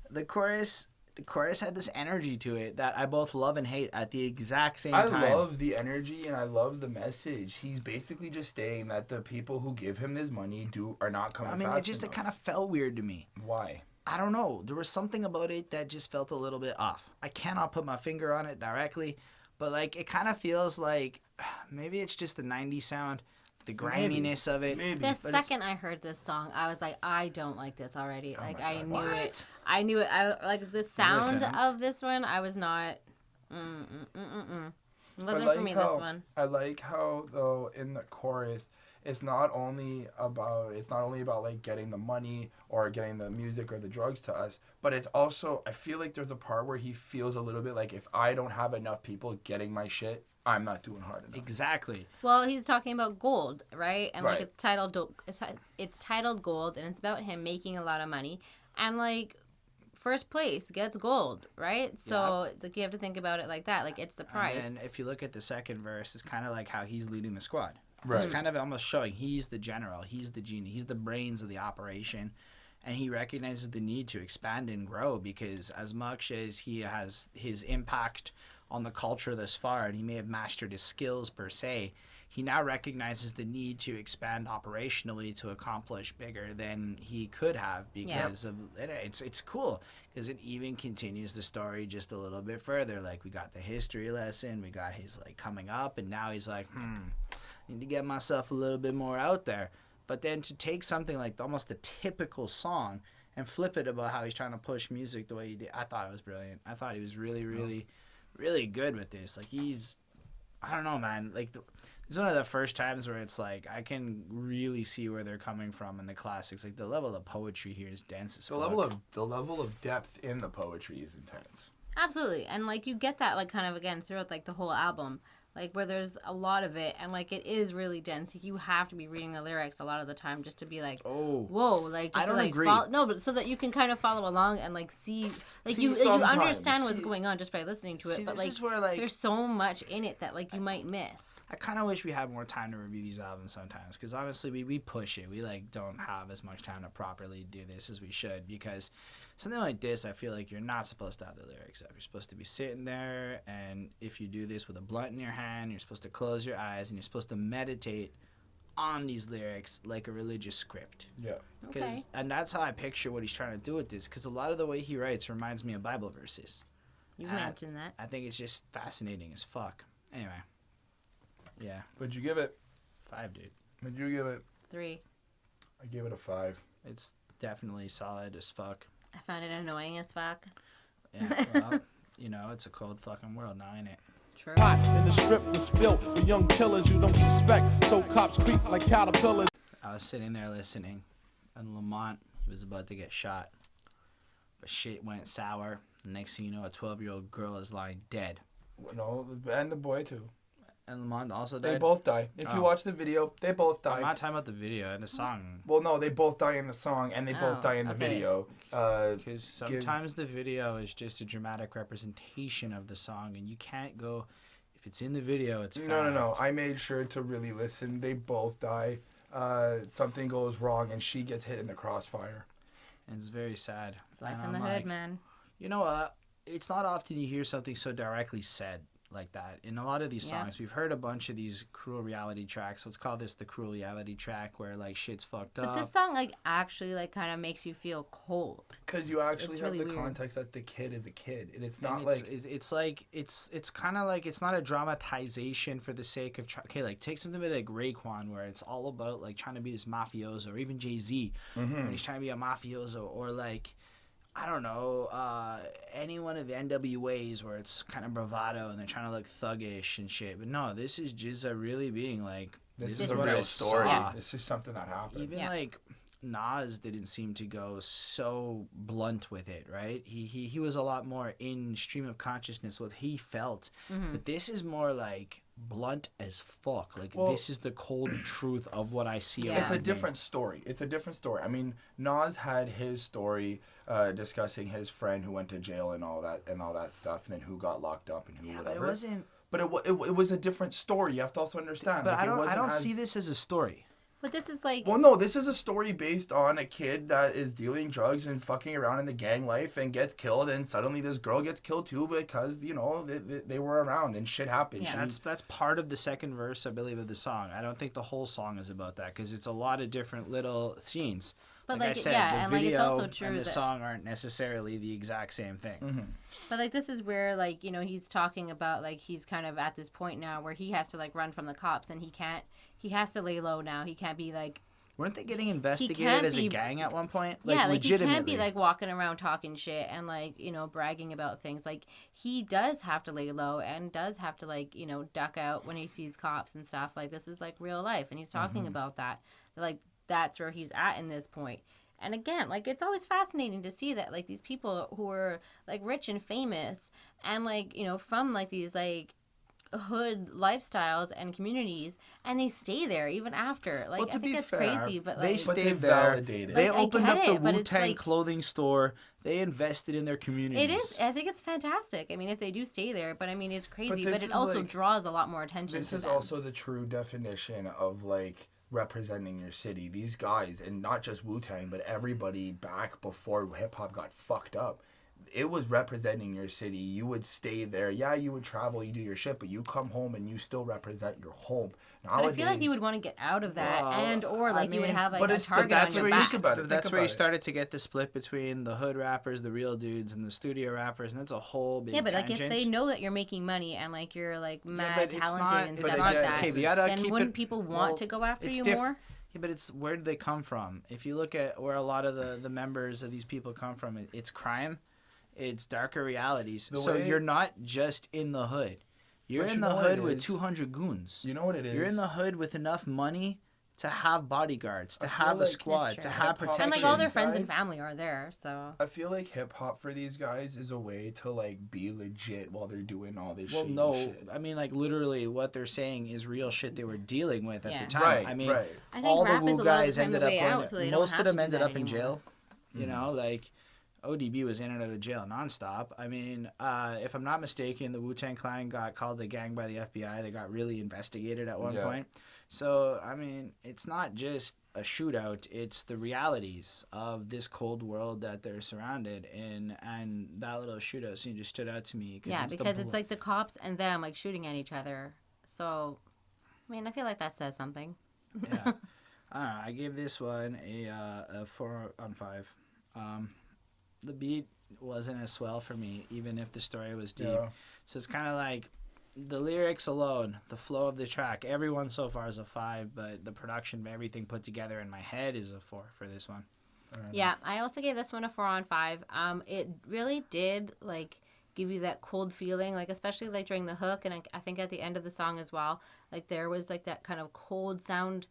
The chorus... the chorus had this energy to it that I both love and hate at the exact same time. I love the energy and I love the message. He's basically just stating that the people who give him this money are not coming fast enough. It kind of felt weird to me. Why? I don't know. There was something about it that just felt a little bit off. I cannot put my finger on it directly, but like it kind of feels like maybe it's just the 90s sound, the griminess of it. Maybe. The second I heard this song, I was like, I don't like this already. Like I knew what? it. I knew it. I like the sound of this one. I was not. It wasn't for me. This one. I like how though in the chorus, it's not only about like getting the money or getting the music or the drugs to us, but it's also, I feel like there's a part where he feels a little bit like if I don't have enough people getting my shit, I'm not doing hard enough. Exactly. Well, he's talking about gold, right? And right. like it's titled Gold, and it's about him making a lot of money, and like first place gets gold, right? So it's like you have to think about it like that. Like it's the price. And if you look at the second verse, it's kind of like how he's leading the squad. Right. It's kind of almost showing he's the general, he's the genie, he's the brains of the operation, and he recognizes the need to expand and grow because as much as he has his impact on the culture thus far, and he may have mastered his skills per se, he now recognizes the need to expand operationally to accomplish bigger than he could have because of it. It's cool because it even continues the story just a little bit further. Like we got the history lesson, we got his like coming up, and now he's like, I need to get myself a little bit more out there. But then to take something like almost a typical song and flip it about how he's trying to push music the way he did, I thought it was brilliant. I thought he was really, really, really good with this. Like I don't know, man. Like it's one of the first times where it's like I can really see where they're coming from in the classics. Like the level of poetry here is dense as fuck. The level of depth in the poetry is intense. Absolutely, and like you get that like kind of again throughout like the whole album. Like, where there's a lot of it, and, like, it is really dense. You have to be reading the lyrics a lot of the time just to be like, whoa, like, just I don't to, like, agree. No, but so that you can kind of follow along and, like, see, like, you understand what's going on just by listening to it, but, like, where, like, there's so much in it that, like, you might miss. I kind of wish we had more time to review these albums sometimes, because, honestly, we push it. We, like, don't have as much time to properly do this as we should, because something like this, I feel like you're not supposed to have the lyrics up. You're supposed to be sitting there, and if you do this with a blunt in your hand, you're supposed to close your eyes, and you're supposed to meditate on these lyrics like a religious script. Yeah. Okay. And that's how I picture what he's trying to do with this, because a lot of the way he writes reminds me of Bible verses. You mentioned that. I think it's just fascinating as fuck. Anyway. Yeah. What'd you give it? 5, dude. What'd you give it? 3. I gave it a 5. It's definitely solid as fuck. I found it annoying as fuck. Yeah, well, you know, it's a cold fucking world now, ain't it? True. Hot and the strip was filled with young killers you don't suspect. So cops creep like caterpillars. I was sitting there listening, and Lamont was about to get shot. But shit went sour. Next thing you know, a 12-year-old girl is lying dead. No, and the boy too. And Lamont also died? They both die. If you watch the video, they both die. I'm not talking about the video and the song. Well, no, they both die in the song, and they both die in the video. Because sometimes the video is just a dramatic representation of the song, and you can't go, if it's in the video, it's fact. No. I made sure to really listen. They both die. Something goes wrong, and she gets hit in the crossfire. And it's very sad. It's life in the hood, man. You know what? It's not often you hear something so directly said like that. In a lot of these songs, we've heard a bunch of these cruel reality tracks. Let's call this the cruel reality track where, like, shit's fucked up. But this song, like, actually, like, kind of makes you feel cold. Because you actually have really the weird. context that the kid is a kid. And it's And not it's kind of like, it's not a dramatization for the sake of, okay, like, take something like Raekwon where it's all about, like, trying to be this mafioso, or even Jay-Z, when he's trying to be a mafioso, or, like, I don't know, any one of the NWAs where it's kind of bravado and they're trying to look thuggish and shit. But no, this is GZA really being like, this is is a what real I story. saw. This is something that happened. Even like Nas didn't seem to go so blunt with it, right? He was a lot more in stream of consciousness what he felt. But this is more like blunt as fuck. Like, this is the cold truth of what I see. Yeah. It's a different story. I mean, Nas had his story discussing his friend who went to jail and all that stuff, and then who got locked up and who whatever. But it wasn't. But it was a different story. You have to also understand. But like, I don't see this as a story. But this is like... Well, no, this is a story based on a kid that is dealing drugs and fucking around in the gang life and gets killed, and suddenly this girl gets killed too because, you know, they were around and shit happened. Yeah. That's part of the second verse, I believe, of the song. I don't think the whole song is about that because it's a lot of different little scenes. But like I said, the and video it's also true and the that... song aren't necessarily the exact same thing. Mm-hmm. But, like, this is where, like, you know, he's talking about, like, he's kind of at this point now where he has to, like, run from the cops, and he has to lay low now. He can't be, like... Weren't they getting investigated as a gang at one point? Like, yeah, like, legitimately. he can't be, like, walking around talking shit and, like, you know, bragging about things. Like, he does have to lay low and does have to, like, you know, duck out when he sees cops and stuff. Like, this is, like, real life, and he's talking about that. Like, that's where he's at in this point. And again, like, it's always fascinating to see that, like, these people who are, like, rich and famous and, like, you know, from, like, these, like, hood lifestyles and communities, and they stay there even after. Like, Well, I think that's fair, crazy, but, they like... stayed there. Validated. They Like, I opened get up the it, but it's Wu-Tang like- clothing store. They invested in their communities. It is. I think it's fantastic. I mean, if they do stay there, but I mean, it's crazy. this But it is, also like, draws a lot more attention This to is them. also the true definition of, like, representing your city. These guys, and not just Wu-Tang, but everybody back before hip-hop got fucked up, it was representing your city. You would stay there. Yeah, you would travel, you do your shit, but you come home and you still represent your home. Nowadays, But I feel like you would want to get out of that, or I like you would mean, have like but a it's the- target that's on your where you back. think about it. That's Think where you about it. started to get the split between the hood rappers, the real dudes, and the studio rappers, and that's a whole big Yeah, but like tangent. if they know that you're making money and like you're like mad but it's talented not- and but stuff again, like that, okay, we gotta then keep wouldn't it- people well, want to go after it's you diff- more? Yeah, but it's where do they come from? If you look at where a lot of the members of these people come from, it's crime, it's darker realities. So you're not just in the hood. You're But in you the know what hood it with is? 200 goons. You know what it is? You're in the hood with enough money to have bodyguards, to I feel have a like- squad, That's to true. have Hip-hop- protection. And like all their Guys. friends and family are there, so I feel like hip-hop for these guys is a way to, like, be legit while they're doing all this Well, shady no, shit. I mean, like, literally what they're saying is real shit they were dealing with at Yeah. the time. Right, I mean, right. I think all the rap is Wu a lot of guys the time ended the up way going, out, so they don't most have of them to do ended that up in anymore. jail. You know, like, ODB was in and out of jail nonstop. I mean, if I'm not mistaken, the Wu-Tang Clan got called a gang by the FBI. They got really investigated at one point. So, I mean, it's not just a shootout. It's the realities of this cold world that they're surrounded in. And that little shootout scene just stood out to me. yeah, because it's like the cops and them like shooting at each other. So, I mean, I feel like that says something. Yeah. I gave this one a 4 on 5. The beat wasn't as swell for me, even if the story was deep. Yeah. So it's kind of like the lyrics alone, the flow of the track. Everyone so far is a 5, but the production, everything put together in my head is a 4 for this one. Yeah, I also gave this one a 4 on 5. It really did like give you that cold feeling, like especially like during the hook, and I think at the end of the song as well. Like there was like that kind of cold sound,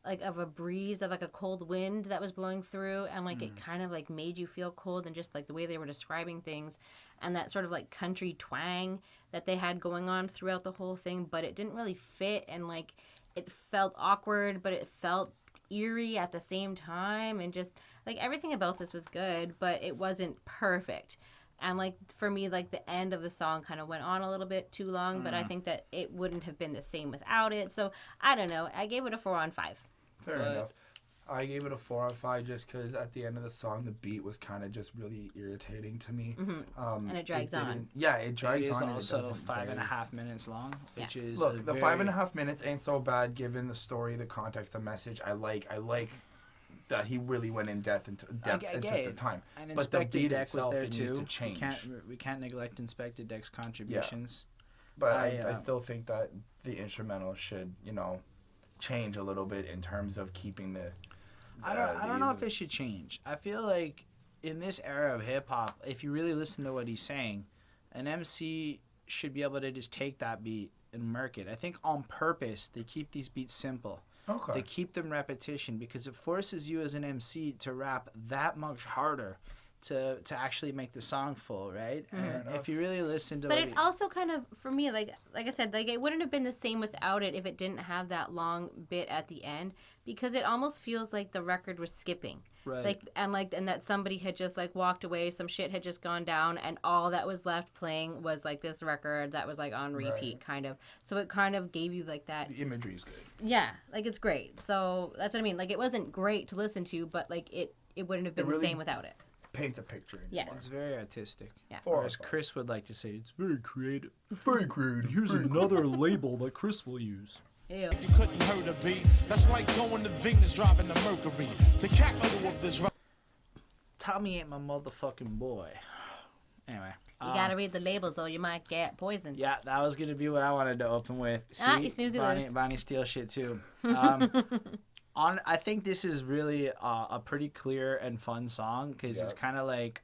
like of a breeze of like a cold wind that was blowing through, and like it kind of like made you feel cold, and just like the way they were describing things, and that sort of like country twang that they had going on throughout the whole thing, but it didn't really fit, and like it felt awkward, but it felt eerie at the same time, and just like everything about this was good, but it wasn't perfect. And like for me, like the end of the song kind of went on a little bit too long, but I think that it wouldn't have been the same without it. So I don't know. I gave it a 4 on 5. Fair enough. I gave it a 4 on 5 just because at the end of the song, the beat was kind of just really irritating to me. And it drags on. Yeah, it drags It is on. also and it doesn't 5.5 minutes long, which is Look, a the very... 5.5 minutes ain't so bad given the story, the context, the message. I like that he really went in depth into the time. And But the Inspectah beat Deck was itself, there it needs too. to change. We can't neglect Inspectah Deck's contributions. But I I still think that the instrumental should, change a little bit in terms of keeping the. I don't know if it should change. I feel like in this era of hip hop, if you really listen to what he's saying, an MC should be able to just take that beat and murk it. I think on purpose they keep these beats simple. Okay. They keep them repetition because it forces you as an MC to rap that much harder to actually make the song full, right? And if you really listen to but it also kind of, for me, like I said, like it wouldn't have been the same without it if it didn't have that long bit at the end, because it almost feels like the record was skipping. Right. And that somebody had just like walked away, some shit had just gone down, and all that was left playing was like this record that was like on repeat, kind of. So it kind of gave you like that. The imagery is good. Yeah, like it's great. So that's what I mean. Like it wasn't great to listen to, but like it wouldn't have been the same without it. Paints a picture. Yes. It's very artistic. Yeah. Whereas Chris would like to say it's very creative. Very creative. Here's another label that Chris will use. Ew. You couldn't hurt a beat. That's like going to Venus driving the Mercury. The capital of this. Tommy ain't my motherfucking boy. Anyway. You gotta read the labels or you might get poisoned. Yeah, that was gonna be what I wanted to open with. See, you snoozy lose. Bonnie steal shit too. I think this is really a pretty clear and fun song because it's kind of like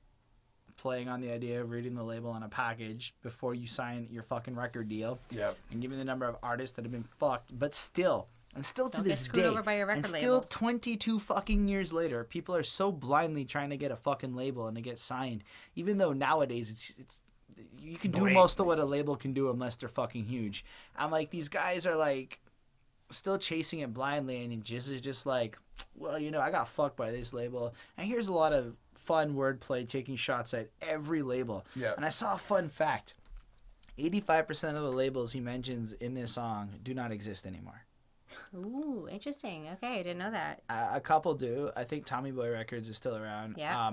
playing on the idea of reading the label on a package before you sign your fucking record deal. Yep. And giving the number of artists that have been fucked, but still Don't to get this screwed day, over by your record and still label. 22 fucking years later, people are so blindly trying to get a fucking label and to get signed, even though nowadays it's you can do most of what a label can do unless they're fucking huge. I'm like, these guys are like still chasing it blindly, and it just is just like, well, you know, I got fucked by this label, and here's a lot of fun wordplay taking shots at every label. Yeah. And I saw a fun fact: 85% of the labels he mentions in this song do not exist anymore. Ooh, interesting. Okay, I didn't know that. A couple do. I think Tommy Boy Records is still around. Yeah.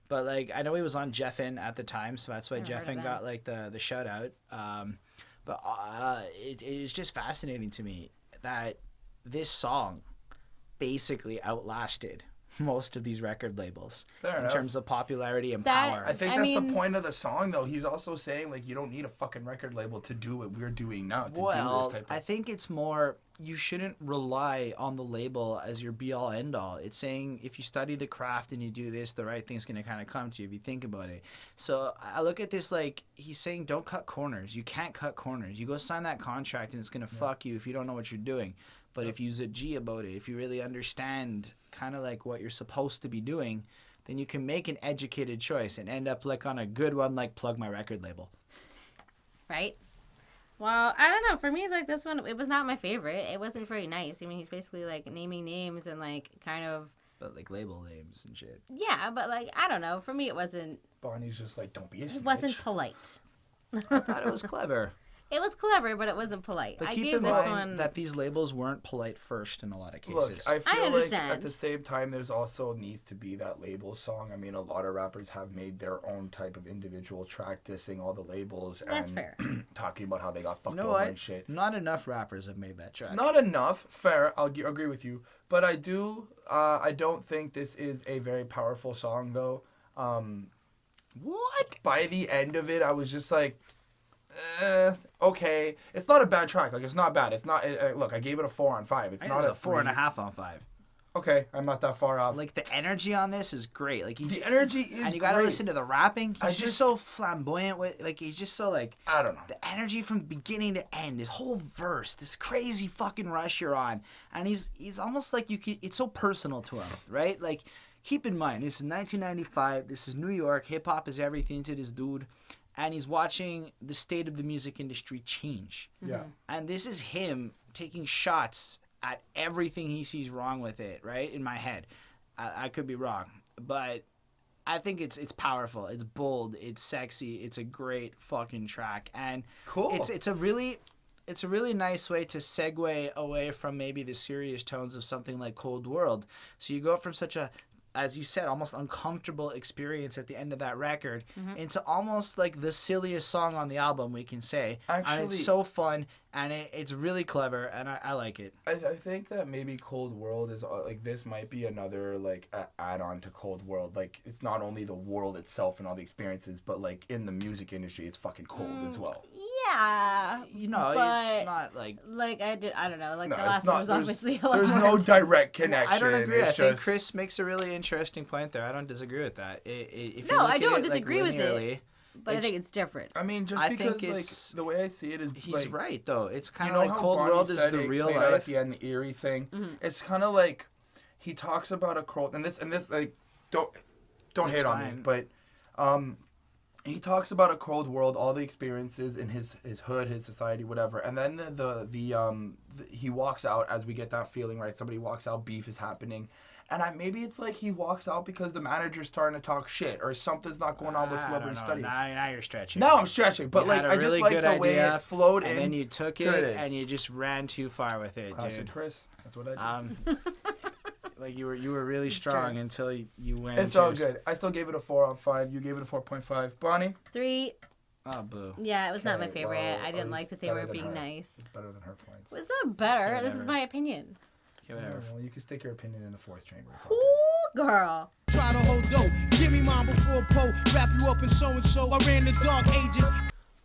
But like, I know he was on Jeffin at the time, so that's why Never heard of Jeffin them. got like the shout out. But it is just fascinating to me that this song basically outlasted most of these record labels in terms of popularity and power. I think that's the point of the song, though. He's also saying, like, you don't need a fucking record label to do what we're doing now. To do this type of... I think it's more, you shouldn't rely on the label as your be-all, end-all. It's saying if you study the craft and you do this, the right thing's going to kind of come to you if you think about it. So I look at this like, he's saying don't cut corners. You can't cut corners. You go sign that contract and it's going to fuck you if you don't know what you're doing. But if you're a G about it, if you really understand kind of like what you're supposed to be doing, then you can make an educated choice and end up like on a good one, like plug my record label. Right? Well, I don't know. For me, like this one, it was not my favorite. It wasn't very nice. I mean, he's basically like naming names and like kind of... But like label names and shit. Yeah, but like, I don't know. For me, it wasn't... Bonnie's just like, don't be a snitch. It wasn't polite. I thought it was clever. It was clever, but it wasn't polite. But I keep gave in this mind one... that these labels weren't polite first in a lot of cases. Look, I feel like understand. at the same time, there's also needs to be that label song. I mean, a lot of rappers have made their own type of individual track dissing all the labels That's and fair. talking about how they got fucked You know over what? and shit. Not enough rappers have made that track. Not enough. Fair. I'll agree with you. But I do. I don't think this is a very powerful song, though. What? By the end of it, I was just like, okay. It's not a bad track. Like, it's not bad. It's not. Look, I gave it a 4 on 5. It's not a 3. 4.5 on 5. Okay, I'm not that far off. Like the energy on this is great. Like the energy is and you gotta great. listen to the rapping. He's just just so flamboyant with, like, he's just so like, I don't know. the energy from beginning to end, his whole verse, this crazy fucking rush you're on, and he's almost like it's so personal to him, right? Like, keep in mind, this is 1995. This is New York. Hip hop is everything to this dude, and he's watching the state of the music industry change. Yeah. And this is him taking shots at everything he sees wrong with it, right? In my head. I could be wrong. But I think it's powerful. It's bold. It's sexy. It's a great fucking track. And Cool. It's a really nice way to segue away from maybe the serious tones of something like Cold World. So you go from such a, as you said, almost uncomfortable experience at the end of that record into almost like the silliest song on the album, we can say. Actually, and it's so fun, and it's really clever, and I like it. I think that maybe Cold World is like, this might be another like add-on to Cold World. Like, it's not only the world itself and all the experiences, but like in the music industry, it's fucking cold as well. Yeah. You know, but, it's not like... Like, I don't know. Like, No, the it's last not- one was there's- obviously a lot There's more no intense. direct connection. I don't agree. It's I think just, Chris makes a really interesting point there. I don't disagree with that. If you No, look I at don't it, like, disagree with it. linearly, But I think it's different. I mean, just I because think like it's- the way I see it is, he's like, right, though. It's kind you of know like how Cold Bonnie World is said the it real played out life. at the end, the eerie thing. It's kind of like he talks about a cold, and this like don't. don't hate on me, but he talks about a cold world, all the experiences in his hood, his society, whatever, and then he walks out as we get that feeling, right? Somebody walks out, beef is happening. And maybe it's like he walks out because the manager's starting to talk shit or something's not going on with whoever he's studying. Now you're stretching. Now I'm stretching, but like I just like the way it flowed in. And then you took it and you just ran too far with it, Classic dude. Chris. That's what I did. Like you were really strong until you went. It's all good. I still gave it a 4 out of 5. You gave it a 4.5. Bonnie? 3. Oh, boo. Yeah, it was not my favorite. Well, I didn't like that they were being nice. It's better than her points. It's not better. This is my opinion. Whatever. Well, you can stick your opinion in the 4th chamber. Ooh, girl. Try to hold dough. Give me mine before Poe. Wrap you up in so-and-so. I ran the dark ages.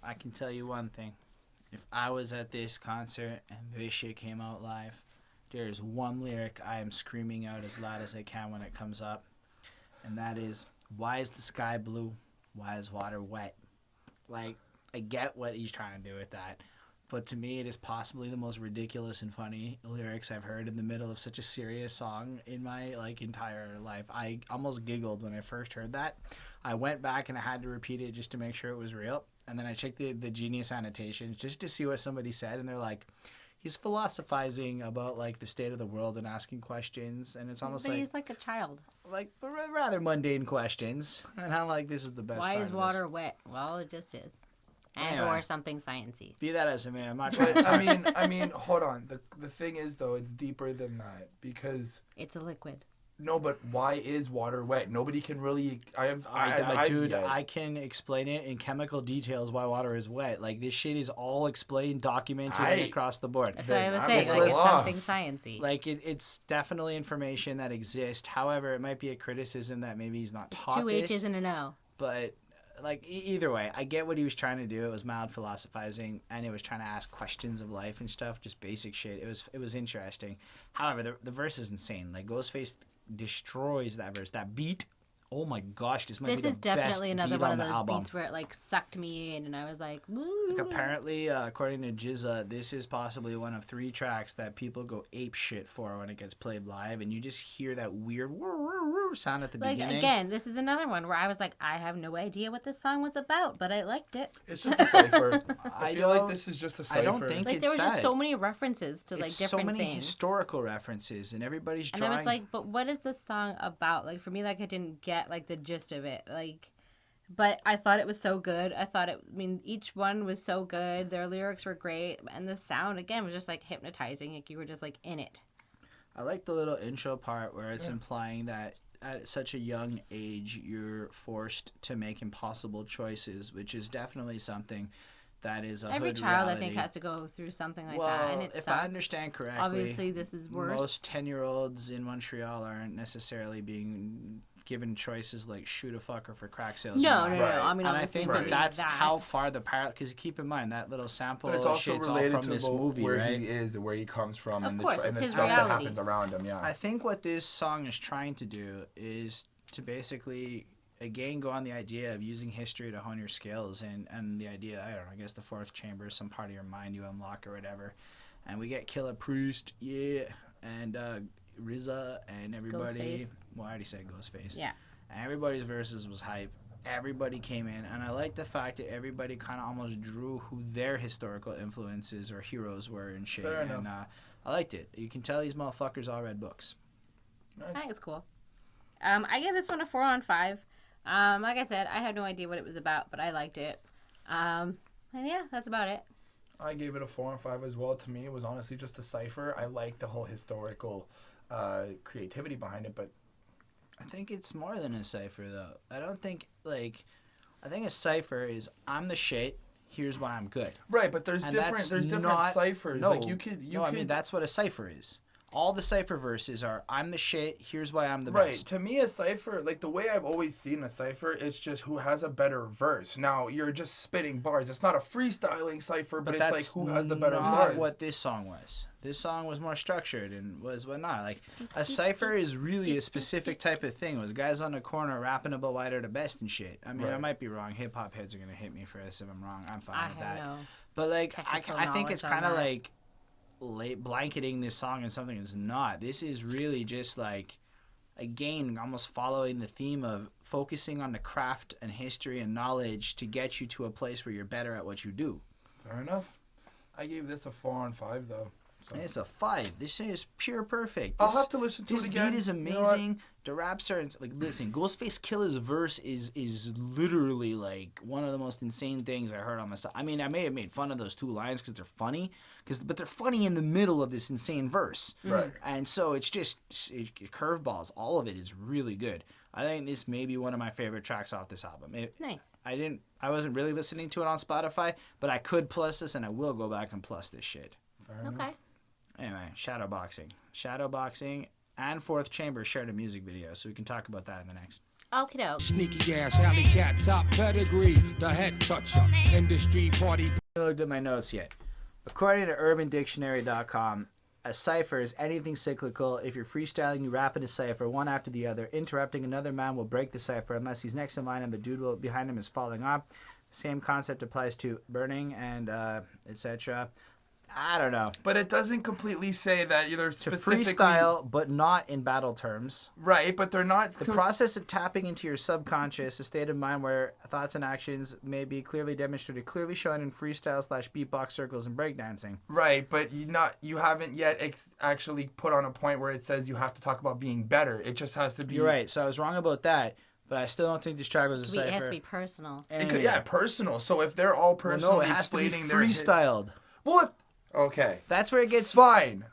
I can tell you one thing. If I was at this concert and this shit came out live, there's one lyric I am screaming out as loud as I can when it comes up. And that is, why is the sky blue? Why is water wet? Like, I get what he's trying to do with that. But to me, it is possibly the most ridiculous and funny lyrics I've heard in the middle of such a serious song in my entire life. I almost giggled when I first heard that. I went back and I had to repeat it just to make sure it was real. And then I checked the Genius annotations just to see what somebody said. And they're like, he's philosophizing about the state of the world and asking questions. And it's almost he's like a child. Rather mundane questions. And I'm like, this is the best. Why is water wet? Well, it just is. Or something sciencey. Be that as it may, I'm not trying to I mean, hold on. The thing is, though, it's deeper than that because it's a liquid. No, but why is water wet? Nobody can really. I can explain it in chemical details why water is wet. Like this shit is all explained, documented across the board. That's what I was saying. It's something sciencey. It's definitely information that exists. However, it might be a criticism that maybe he's not taught 2 H's and an O. But. Either way, I get what he was trying to do. It was mild philosophizing, and it was trying to ask questions of life and stuff, just basic shit. It was interesting. However, the verse is insane. Ghostface destroys that verse. That beat, oh my gosh, this might be the best beat on the album. This is definitely another one of those beats where it sucked me in, and I was like, woo. Apparently, according to GZA, this is possibly one of 3 tracks that people go ape shit for when it gets played live, and you just hear that weird sound at the beginning. Again, this is another one where I was like, I have no idea what this song was about, but I liked it. It's just a cipher. I feel like this is just a cipher. I don't think it's there was just so many references to different things. So many historical references, and everybody's drawing. And I was like, but what is this song about? For me, I didn't get the gist of it. But I thought it was so good. Each one was so good. Their lyrics were great, and the sound again was just hypnotizing. You were just in it. I like the little intro part where it's implying that at such a young age you're forced to make impossible choices, which is definitely something that is a every hood child reality. I think has to go through something like that. And if I understand correctly, obviously this is worse. Most 10-year-olds in Montreal aren't necessarily being given choices like shoot a fucker for crack sales. No. I think that's how far the parallel. Because keep in mind that little sample. But it's also related to this movie, where right? he is, where he comes from, of and course, the his stuff reality. that happens around him. Yeah. I think what this song is trying to do is to basically again go on the idea of using history to hone your skills and the idea. I don't know. I guess the 4th chamber is some part of your mind you unlock or whatever, and we get Killah Priest, and RZA and everybody. Ghostface. Well, I already said Ghostface. Yeah. And everybody's verses was hype. Everybody came in, and I like the fact that everybody kind of almost drew who their historical influences or heroes were and shit. Fair enough. And I liked it. You can tell these motherfuckers all read books. Nice. I think it's cool. I gave this one a 4 on 5. Like I said, I had no idea what it was about, but I liked it. And yeah, that's about it. I gave it a 4 on 5 as well. To me, it was honestly just a cipher. I like the whole historical creativity behind it, but I think it's more than a cipher, though. I don't think, I think a cipher is, I'm the shit, here's why I'm good. Right, but there's different ciphers. No, I mean, that's what a cipher is. All the cipher verses are, I'm the shit, here's why I'm the best. Right, to me a cipher, the way I've always seen a cipher, it's just who has a better verse. Now, you're just spitting bars. It's not a freestyling cipher, but it's who has the better bars. That's what this song was. This song was more structured and was whatnot. A cipher is really a specific type of thing. It was guys on the corner rapping about why they're the best and shit. I mean, I might be wrong. Hip-hop heads are going to hit me for this if I'm wrong. I'm fine with that. But, I think it's kind of blanketing this song in something it's not. This is really just again, almost following the theme of focusing on the craft and history and knowledge to get you to a place where you're better at what you do. Fair enough. I gave this a 4 on 5 though. So. It's a 5. This is pure perfect. I'll have to listen to it again. This beat is amazing. The raps are like, listen, Ghostface Killa's verse is literally like one of the most insane things I heard on my side. I mean, I may have made fun of those 2 lines because they're funny, but they're funny in the middle of this insane verse. Right. And so it's just curveballs. All of it is really good. I think this may be one of my favorite tracks off this album. Nice. I wasn't really listening to it on Spotify, but I could plus this, and I will go back and plus this shit. Fair Okay. enough. Anyway, Shadowboxing and Fourth Chamber shared a music video, so we can talk about that in the next. Okie doke. Sneaky ass alley cat, top pedigree, the head toucher, industry party. I haven't looked at my notes yet. According to UrbanDictionary.com, a cipher is anything cyclical. If you're freestyling, you rap in a cipher, one after the other. Interrupting another man will break the cipher unless he's next in line and the dude behind him is falling off. Same concept applies to burning and etc. I don't know. But it doesn't completely say that either To specifically. freestyle, but not in battle terms. Right, but they're not. The process of tapping into your subconscious, a state of mind where thoughts and actions may be clearly demonstrated, clearly shown in freestyle/beatbox circles and breakdancing. Right, but you haven't yet actually put on a point where it says you have to talk about being better. It just has to be. You're right. So I was wrong about that, but I still don't think this track was a cipher. It has to be personal. Yeah, personal. So if they're all personally no, it has to be explaining their freestyled. Well, if okay, That's where it gets. fine,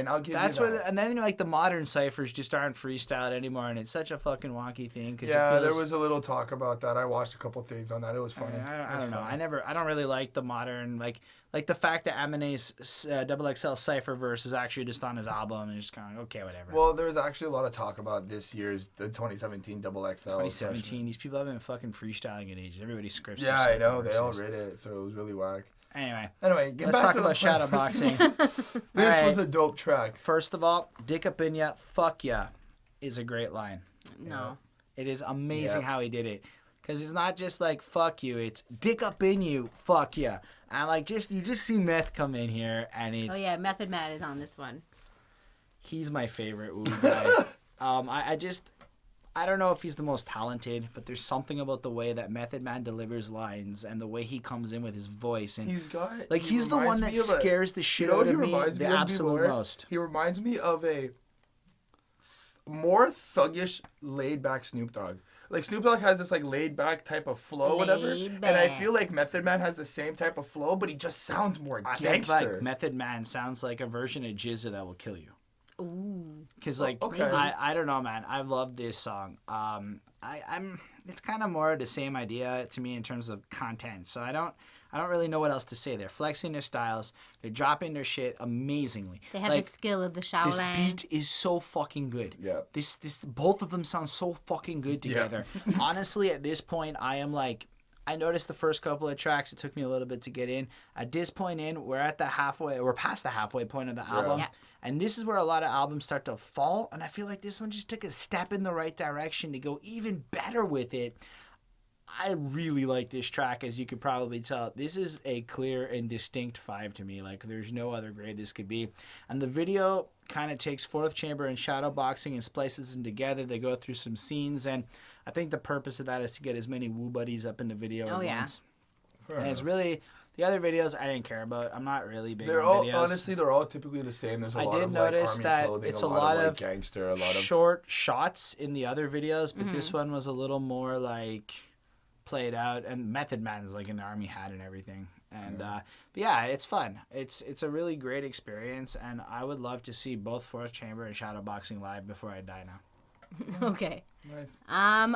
I'll give That's you that. where, and then like the modern ciphers just aren't freestyled anymore, and it's such a fucking wonky thing. Cause Yeah, it feels, there was a little talk about that. I watched a couple things on that. It was funny. I don't know. I don't really like the modern like the fact that Eminem's XXL cipher verse is actually just on his album and it's just kind of like, okay, whatever. Well, there was actually a lot of talk about this year's the 2017 XXL. 2017, these people have been fucking freestyling at ages. Everybody scripts. Yeah, their I know. cipher They all verses. read it, so it was really whack. Anyway, Get let's back talk to about the Shadowboxing. This Alright. was a dope track. First of all, dick up in ya, fuck ya, is a great line. No. It is amazing Yeah. how he did it. Because it's not just like, fuck you, it's dick up in you, fuck ya. And like, you just see Meth come in here, and it's... Oh, yeah, Method Man is on this one. He's my favorite Wu guy. I don't know if he's the most talented, but there's something about the way that Method Man delivers lines and the way he comes in with his voice. And He's got... like, he's the one that scares the shit You know out what of he me reminds the me of, absolute Beware? most. He reminds me of a more thuggish, laid-back Snoop Dogg. Like, Snoop Dogg has this, like, laid-back type of flow, whatever. Laid And I back. feel like Method Man has the same type of flow, but he just sounds more I think gangster. like Method Man sounds like a version of GZA that will kill you. Ooh. Cause like okay. I don't know, man. I love this song. It's kind of more the same idea to me in terms of content. So I don't really know what else to say. They're flexing their styles. They're dropping their shit amazingly. They have like, the skill of the this Shaolin. beat is so fucking good. Yeah. This both of them sound so fucking good together. Honestly, at this point, I am like, I noticed the first couple of tracks. It took me a little bit to get in. At this point we're past the halfway point of the album. Yeah. And this is where a lot of albums start to fall. And I feel like this one just took a step in the right direction to go even better with it. I really like this track, as you could probably tell. This is a clear and distinct 5 to me. Like, there's no other grade this could be. And the video kind of takes Fourth Chamber and Shadowboxing and splices them together. They go through some scenes, and I think the purpose of that is to get as many Woo buddies up in the video Oh, at yeah. once. And it's really... The other videos I didn't care about. I'm not really big They're on all videos. honestly, they're all typically the same. There's a I lot did of notice like, army that clothing, it's a a lot, lot of like, of gangster, a lot of short shots in the other videos, but this one was a little more like played out. And Method Man is like in the army hat and everything. And but yeah, it's fun. It's a really great experience, and I would love to see both Fourth Chamber and Shadowboxing live before I die now. Okay. Nice. I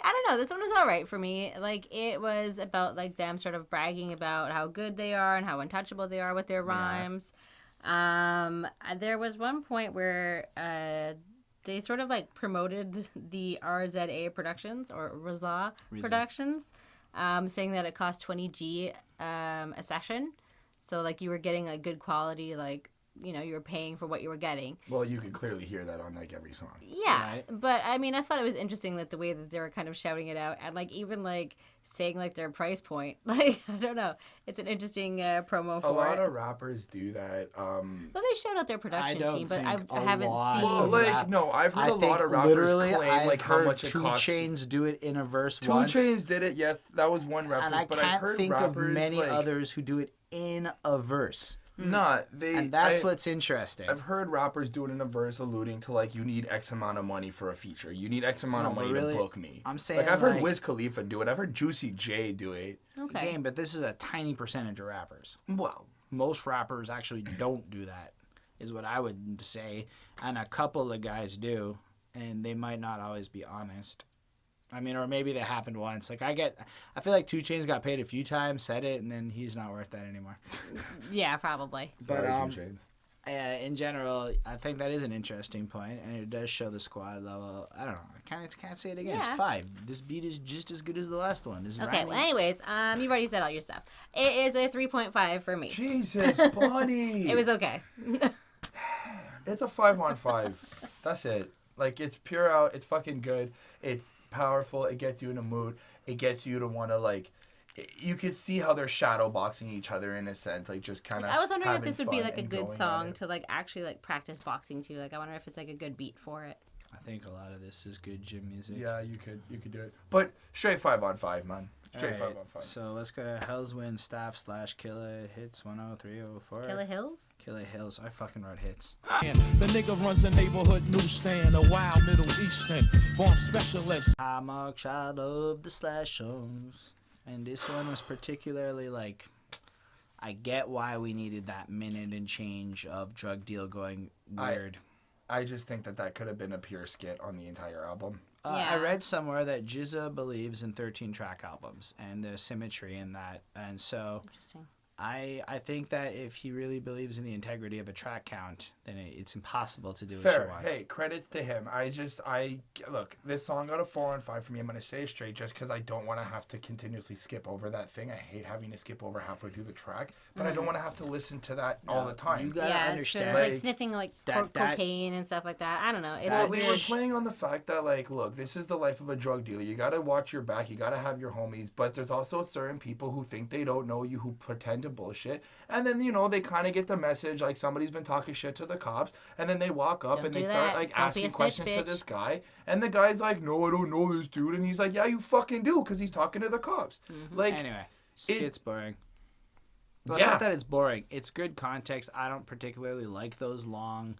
don't know. This one was all right for me. Like, it was about like them sort of bragging about how good they are and how untouchable they are with their rhymes. There was one point where they sort of like promoted the RZA Productions or RZA Productions, saying that it cost $20,000 a session. So like you were getting a good quality like you know, you were paying for what you were getting. Well, you could clearly hear that on like every song. Yeah, Right. but I mean, I thought it was interesting that the way that they were kind of shouting it out and like even like saying like their price point. Like I don't know, it's an interesting promo for A lot it. of rappers do that. Well, they shout out their production don't team, but think I a haven't lot seen. Well, of like rap- no, I've heard I a lot think of rappers literally claim I've like how heard much it 2 costs. Chainz do it in a verse 2 once. Chainz did it. Yes, that was one reference. And I but I've can't heard think of rappers, many like, others who do it in a verse. Not they. And that's what's interesting. I've heard rappers do it in a verse, alluding to like you need X amount of money for a feature. You need X amount of No, money but really, to book me. I'm saying, like I've heard like- Wiz Khalifa do it. I've heard Juicy J do it. Okay. Game, but this is a tiny percentage of rappers. Well, Most rappers actually don't do that, is what I would say. And a couple of guys do, and they might not always be honest. I mean, or maybe that happened once. Like I feel like 2 Chainz got paid a few times, said it, and then he's not worth that anymore. Yeah, probably. But sorry, 2 Chainz. in general, I think that is an interesting point, and it does show the squad level. I don't know. I can't say it again. Yeah. It's 5. This beat is just as good as the last one. This Okay. rhyming- Well, anyways, you've already said all your stuff. It is a 3.5 for me. Jesus, Bonnie. It was okay. It's a 5-on-5. That's it. Like it's pure out. It's fucking good. It's powerful. It gets you in a mood. It gets you to want to like. You can see how they're shadowboxing each other in a sense, like just kind of. I was wondering if this would be like a good song to like actually like practice boxing to. Like I wonder if it's like a good beat for it. I think a lot of this is good gym music. Yeah, you could do it, but straight 5-on-5, man. Straight Alright, 5-on-5. So let's go to Hell's Wind Staff / Killa Hits 10304. Killa Hills? Killa Hills. I fucking wrote hits. The nigga runs a neighborhood newsstand, a wild Middle Eastern bomb specialist. I mark child of the slash songs. And this one was particularly like, I get why we needed that minute and change of drug deal going weird. I just think that could have been a pure skit on the entire album. Yeah. I read somewhere that GZA believes in 13-track albums and there's symmetry in that. And so Interesting. I think that if he really believes in the integrity of a track count, then it's impossible to do what Fair. you want. Hey, credits to him. Look, this song got a 4-on-5 for me. I'm going to say it straight just because I don't want to have to continuously skip over that thing. I hate having to skip over halfway through the track, but I don't want to have to listen to that all the time. You gotta Yeah, it's true. understand. It's like Like, sniffing like that- cocaine and stuff like that. I don't know. It's that a we weird. were playing on the fact that, like, look, this is the life of a drug dealer. You got to watch your back. You got to have your homies. But there's also certain people who think they don't know you, who pretend to bullshit. And then, you know, they kind of get the message, like, somebody's been talking shit to the cops. And then they walk up Don't and they do start, that. like, Don't be a asking snitch, questions to bitch. this guy. And the guy's like, no, I don't know this dude. And he's like, yeah, you fucking do, because he's talking to the cops. Like, Anyway, skit's boring. Well, Yeah. It's not that it's boring. It's good context. I don't particularly like those long,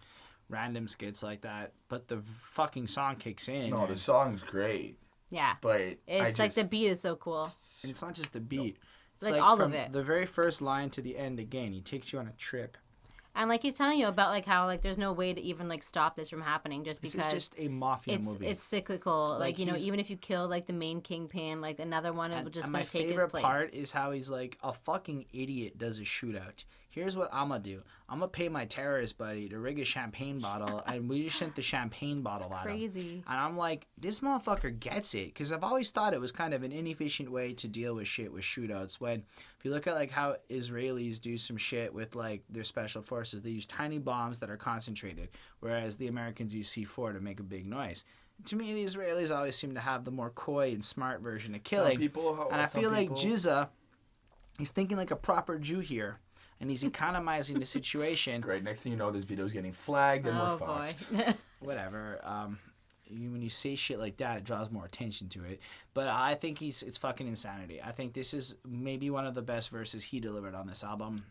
random skits like that. But the fucking song kicks in. no, the and song's great. Yeah. But It's like the beat is so cool. it's not just the beat. It's Like all of from it. the very first line to the end again. He takes you on a trip. And like he's telling you about like how like there's no way to even like stop this from happening just This because is just a mafia movie. it's cyclical. Like you know, he's- even if you kill like the main kingpin, like another one will just and gonna my take his favorite place. part is how he's like, a fucking idiot does a shootout. Here's what I'm gonna do. I'm gonna pay my terrorist buddy to rig a champagne bottle, and we just sent the champagne bottle at him. Crazy. And I'm like, this motherfucker gets it, because I've always thought it was kind of an inefficient way to deal with shit with shootouts. When if you look at like how Israelis do some shit with like their special forces, they use tiny bombs that are concentrated, whereas the Americans use C4 to make a big noise. To me, the Israelis always seem to have the more coy and smart version of killing. And I feel like GZA, he's thinking like a proper Jew here, and he's economizing the situation. Great. Next thing you know, this video's getting flagged and Oh we're boy. fucked. Whatever. When you say shit like that, it draws more attention to it. But I think it's fucking insanity. I think this is maybe one of the best verses he delivered on this album.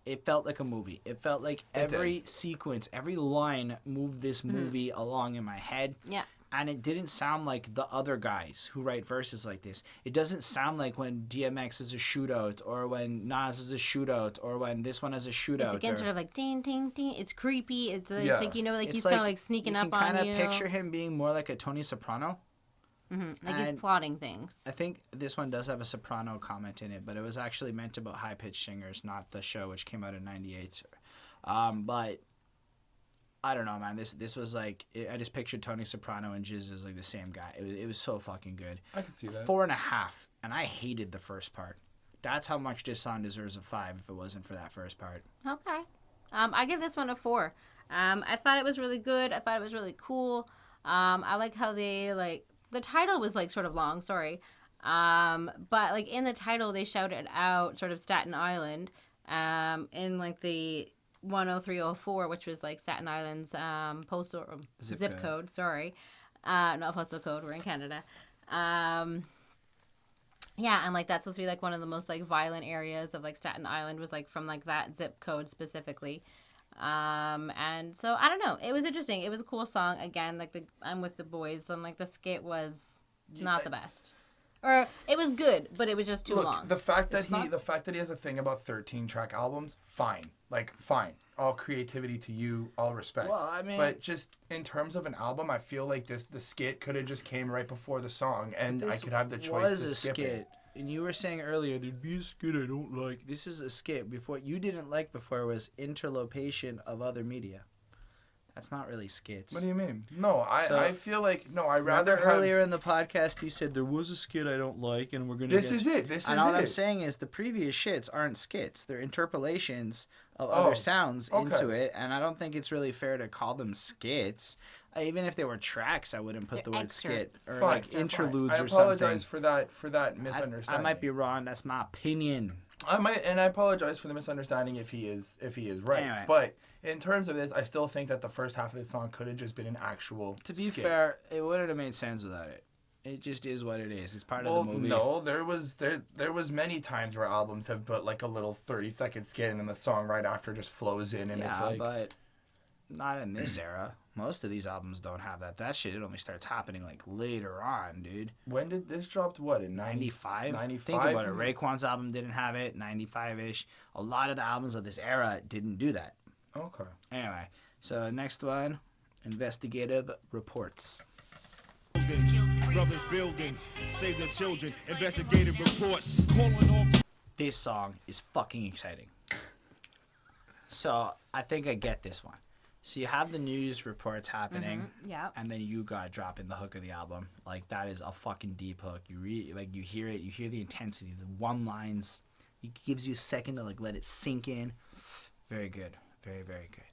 It felt like a movie. It felt like every sequence, every line moved this movie along in my head. Yeah. And it didn't sound like the other guys who write verses like this. It doesn't sound like when DMX is a shootout, or when Nas is a shootout, or when this one is a shootout. It's again or, sort of like ding ding ding. It's creepy. It's like, Yeah. like you know, like it's he's kind of like sneaking you up can on kind of you. picture him being more like a Tony Soprano. Like he's and- plotting things. I think this one does have a soprano comment in it, but it was actually meant about high-pitched singers, not the show, which came out in '98. But I don't know, man. This was like, I just pictured Tony Soprano and GZA as like the same guy. It was so fucking good. I can see that. 4.5, and I hated the first part. That's how much this song deserves a 5 if it wasn't for that first part. Okay. I give this one a 4. I thought it was really good. I thought it was really cool. I like how they the title was sort of long. Sorry, but in the title they shouted out sort of Staten Island, in the 10304, which was Staten Island's postal zip code. Sorry, not postal code. We're in Canada. Yeah, and that's supposed to be one of the most violent areas of Staten Island was from that zip code specifically. And so I don't know, it was interesting. It was a cool song. Again, I'm with the boys, and the skit was not the best, or it was good, but it was just too long. The fact that he has a thing about 13-track albums, fine. Fine. All creativity to you, all respect. Well, I mean, but just in terms of an album, I feel like the skit could have just came right before the song, and I could have the choice to skip it. And you were saying earlier, there'd be a skit I don't like. This is a skit. What you didn't like before was interlopation of other media. That's not really skits. What do you mean? No, I feel like, no, I rather have... Earlier in the podcast, you said there was a skit I don't like, and we're going to This is it. What I'm saying is the previous shits aren't skits. They're interpolations of other sounds into it, and I don't think it's really fair to call them skits. Even if they were tracks, I wouldn't put the word skit or interludes or something. I apologize for that misunderstanding. I might be wrong. That's my opinion. I apologize for the misunderstanding if he is right. Anyway. But in terms of this, I still think that the first half of this song could have just been an actual To be skit. fair, it wouldn't have made sense without it. It just is what it is. It's part of the movie. No, there was many times where albums have put a little 30-second skit, and then the song right after just flows in, and it's but not in this era. Most of these albums don't have that. That shit, it only starts happening later on, dude. When did this drop? What, in 95? 95? Think about it. Raekwon's album didn't have it, 95-ish. A lot of the albums of this era didn't do that. Okay. Anyway, so next one, Investigative reports. Brothers building, save the children, investigative reports. Calling on. This song is fucking exciting. So I think I get this one. So you have the news reports happening, and then you got dropping the hook of the album. That is a fucking deep hook. You you hear it, you hear the intensity, the one lines. It gives you a second to let it sink in. Very good, very very good.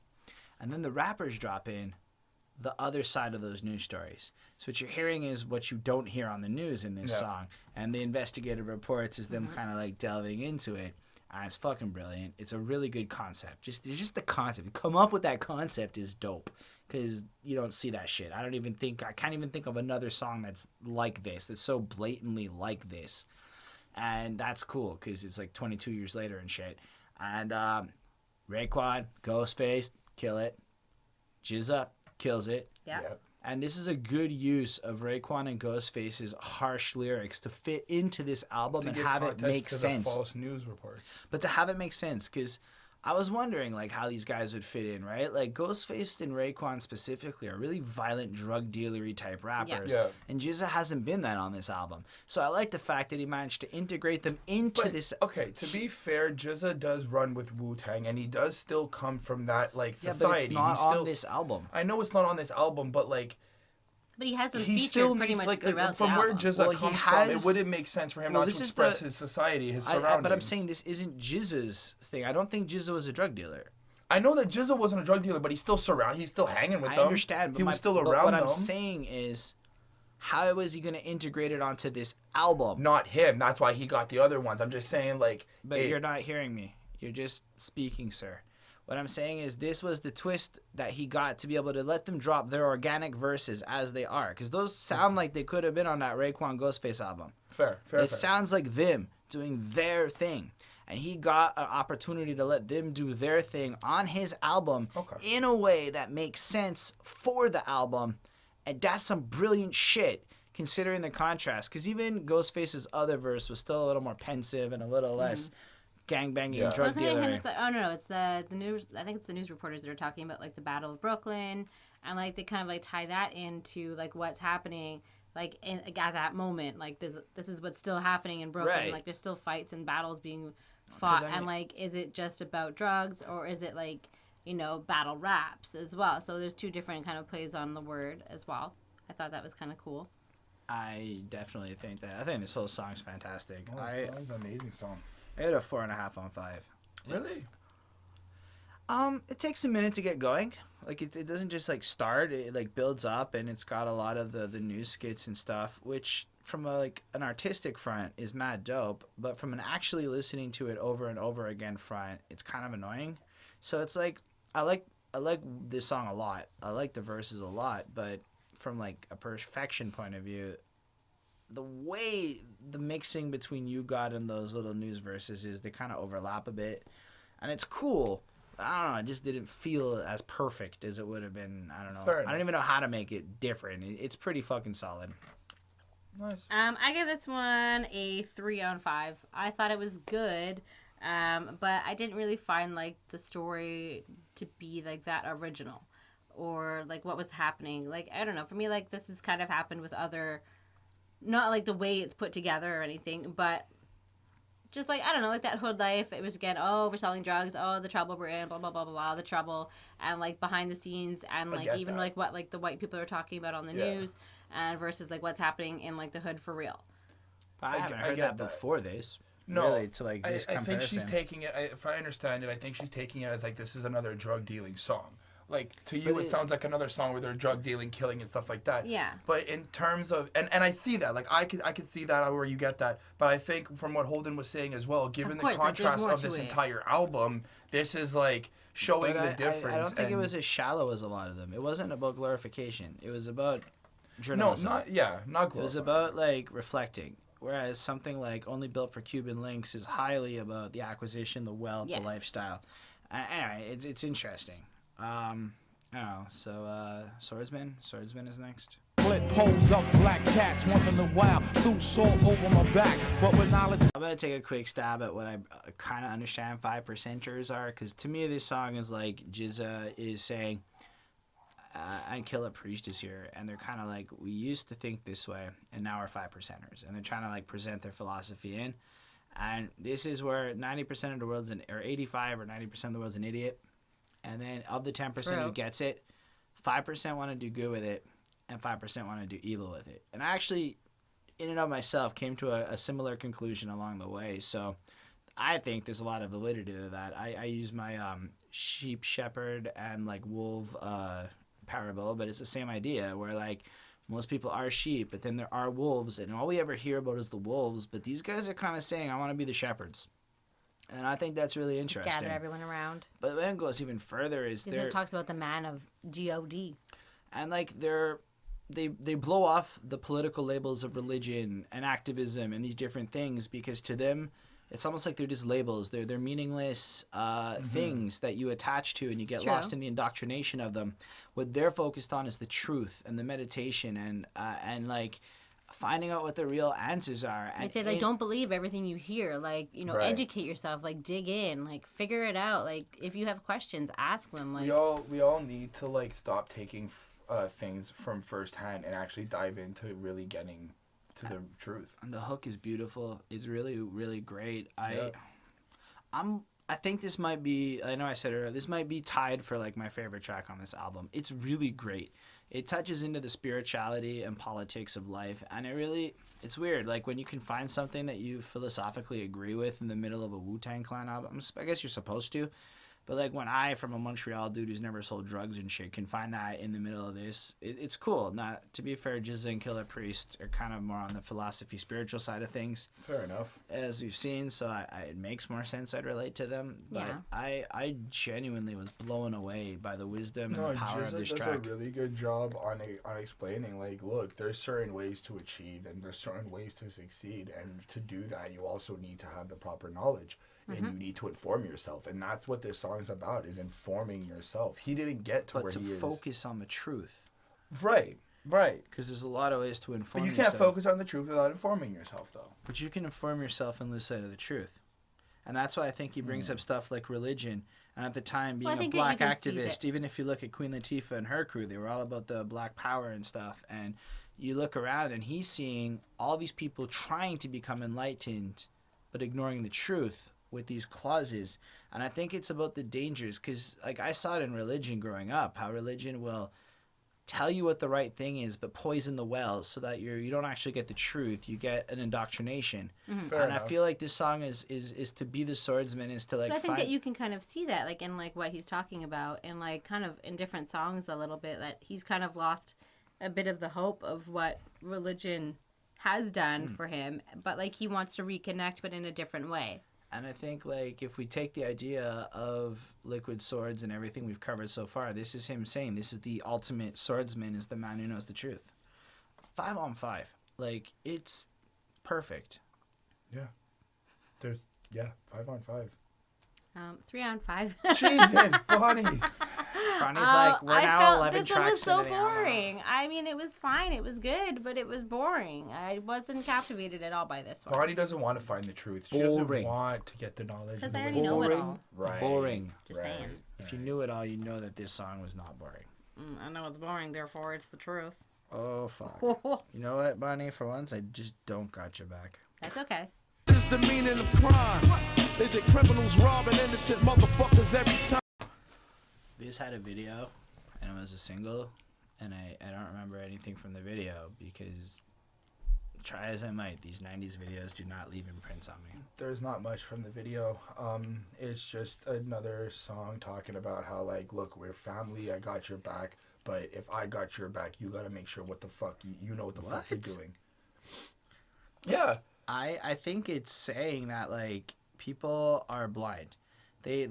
And then the rappers drop in the other side of those news stories. So what you're hearing is what you don't hear on the news in this song, and the investigative reports is them kind of delving into it. It's fucking brilliant. It's a really good concept. It's just the concept. Come up with that concept is dope, because you don't see that shit. I can't even think of another song that's like this, that's so blatantly like this. And that's cool, because it's 22 years later and shit. And Raekwon, Ghostface, kill it. GZA kills it. Yeah. Yep. And this is a good use of Raekwon and Ghostface's harsh lyrics to fit into this album and have it make sense. False news reports. But to have it make sense, because I was wondering how these guys would fit in, right? Ghostface and Raekwon specifically are really violent drug dealery type rappers. Yeah. And GZA hasn't been that on this album. So I like the fact that he managed to integrate them into this. Okay, to be fair, GZA does run with Wu-Tang, and he does still come from that society. Yeah, but it's not on this album. I know it's not on this album, but But he has them featured pretty much throughout the album. From where GZA comes from, it wouldn't make sense for him not to express his society, his surroundings. But I'm saying this isn't GZA's thing. I don't think GZA was a drug dealer. I know that GZA wasn't a drug dealer, but he's still he's still hanging with them. I understand, but he was still around what them. I'm saying is, how is he going to integrate it onto this album? Not him. That's why he got the other ones. I'm just saying, But you're not hearing me. You're just speaking, sir. What I'm saying is this was the twist that he got to be able to let them drop their organic verses as they are. Because those sound like they could have been on that Raekwon Ghostface album. Fair. It sounds like them doing their thing. And he got an opportunity to let them do their thing on his album in a way that makes sense for the album. And that's some brilliant shit, considering the contrast. Because even Ghostface's other verse was still a little more pensive and a little less gangbanging drug dealer. Wasn't it him? It's the news. I think it's the news reporters that are talking about the Battle of Brooklyn, and they kind of tie that into what's happening at that moment. This is what's still happening in Brooklyn. Right. There's still fights and battles being fought, and is it just about drugs, or is it battle raps as well? So there's two different kind of plays on the word as well. I thought that was kind of cool. I definitely think that. I think this whole song's fantastic. This song's an amazing song. I had a 4.5 on 5. Really? It takes a minute to get going. Like it doesn't just like start. It like builds up, and it's got a lot of the news skits and stuff, which from an artistic front is mad dope. But from an actually listening to it over and over again front, it's kind of annoying. So it's like I like this song a lot. I like the verses a lot, but from like a perfection point of view, the way the mixing between You God and those little news verses is, they kind of overlap a bit, and it's cool. I don't know. It just didn't feel as perfect as it would have been. I don't know. I don't even know how to make it different. It's pretty fucking solid. Nice. I give this one a 3 out of 5. I thought it was good, but I didn't really find like the story to be like that original, or like what was happening. Like, I don't know. For me, like, this has kind of happened with other, not like the way it's put together or anything, but just like, I don't know, like that hood life. It was again, oh, we're selling drugs, oh, the trouble we're in, blah blah blah blah blah, the trouble, and like behind the scenes, and like even like what like the white people are talking about on the news, and versus like what's happening in like the hood for real. I haven't heard that before this. No, really, to like this I comparison. think she's taking it. If I understand it, I think she's taking it as like, this is another drug dealing song. Like, to you, it sounds like another song where they're drug dealing, killing, and stuff like that. Yeah. But in terms of, and I see that, like, I could see that where you get that. But I think from what Holden was saying as well, given the contrast of this entire album, this is like showing the difference. I don't think it was as shallow as a lot of them. It wasn't about glorification. It was about journalism. No, not glorification. It was about like reflecting. Whereas something like Only Built for Cuban Links is highly about the acquisition, the wealth, the lifestyle. Anyway, it's interesting. I don't know. So, Swordsman is next. Split poles up black cats once in a while. Threw salt over my back, but with knowledge. I'm gonna take a quick stab at what I kind of understand 5%ers are, because to me this song is like GZA is saying, and Killah Priest is here, and they're kind of like, we used to think this way, and now we're 5%ers, and they're trying to like present their philosophy in, and this is where 90% of the world's or 85 or 90% of the world's an idiot. And then of the 10% who gets it, 5% want to do good with it, and 5% want to do evil with it. And I actually, in and of myself, came to a similar conclusion along the way. So I think there's a lot of validity to that. I use my sheep, shepherd, and like wolf parable, but it's the same idea where like most people are sheep, but then there are wolves, and all we ever hear about is the wolves. But these guys are kind of saying, I want to be the shepherds. And I think that's really interesting. Gather everyone around. But then it goes even further is it talks about the man of God. And like they blow off the political labels of religion and activism and these different things, because to them it's almost like they're just labels. They're meaningless things that you attach to, and you get lost in the indoctrination of them. What they're focused on is the truth and the meditation and like finding out what the real answers are. They say, like, don't believe everything you hear. Like, you know, educate yourself. Like, dig in. Like, figure it out. Like, if you have questions, ask them. Like, we all need to like stop taking things from firsthand and actually dive into really getting to the truth. And the hook is beautiful. It's really, really great. I think this might be, I know I said earlier, this might be tied for like my favorite track on this album. It's really great. It touches into the spirituality and politics of life, and it's weird. Like when you can find something that you philosophically agree with in the middle of a Wu-Tang Clan album. I guess you're supposed to. But like when I, from a Montreal dude who's never sold drugs and shit, can find that in the middle of this, it's cool. Not to be fair, GZA and Killah Priest are kind of more on the philosophy, spiritual side of things. Fair enough. As we've seen, so it makes more sense. I'd relate to them. But yeah. I genuinely was blown away by the wisdom and the power of this track. GZA does a really good job on explaining, like, look, there's certain ways to achieve and there's certain ways to succeed, and to do that, you also need to have the proper knowledge. And you need to inform yourself, and that's what this song is about: is informing yourself. He didn't get to where he is. But to focus on the truth, right? Because there's a lot of ways to inform. But you can't focus on the truth without informing yourself, though. But you can inform yourself and lose sight of the truth, and that's why I think he brings up stuff like religion. And at the time, being a black activist, even if you look at Queen Latifah and her crew, they were all about the black power and stuff. And you look around, and he's seeing all these people trying to become enlightened, but ignoring the truth with these clauses. And I think it's about the dangers, because like I saw it in religion growing up, how religion will tell you what the right thing is, but poison the well so that you don't actually get the truth. You get an indoctrination. Fair and enough. I feel like this song is to be the swordsman, is to like. But I think that you can kind of see that, like in like what he's talking about, and like kind of in different songs a little bit, that he's kind of lost a bit of the hope of what religion has done for him, but like he wants to reconnect, but in a different way. And I think, like, if we take the idea of liquid swords and everything we've covered so far, this is him saying this is the ultimate swordsman, is the man who knows the truth. 5 on 5. Like, it's perfect. Yeah. 5 on 5. 3 on 5. Jesus, Bonnie. Bonnie's like, we're now 11 this tracks one was so into the album. boring. I mean, it was fine. It was good, but it was boring. I wasn't captivated at all by this one. Bonnie doesn't want to find the truth. She Boring. doesn't want to get the knowledge. Because and I the already know it wisdom. all. Right. Boring. Just saying. If you knew it all, you know that this song was not boring. I know it's boring, therefore it's the truth. Oh, fuck. You know what, Bonnie? For once, I just don't got your back. That's okay. What is the meaning of crime? Is it criminals robbing innocent motherfuckers every time? This had a video, and it was a single, and I don't remember anything from the video because, try as I might, these 90s videos do not leave imprints on me. There's not much from the video. It's just another song talking about how, like, look, we're family, I got your back, but if I got your back, you gotta make sure what the fuck, you know what the fuck you're doing. Yeah. I think it's saying that, like, people are blind. They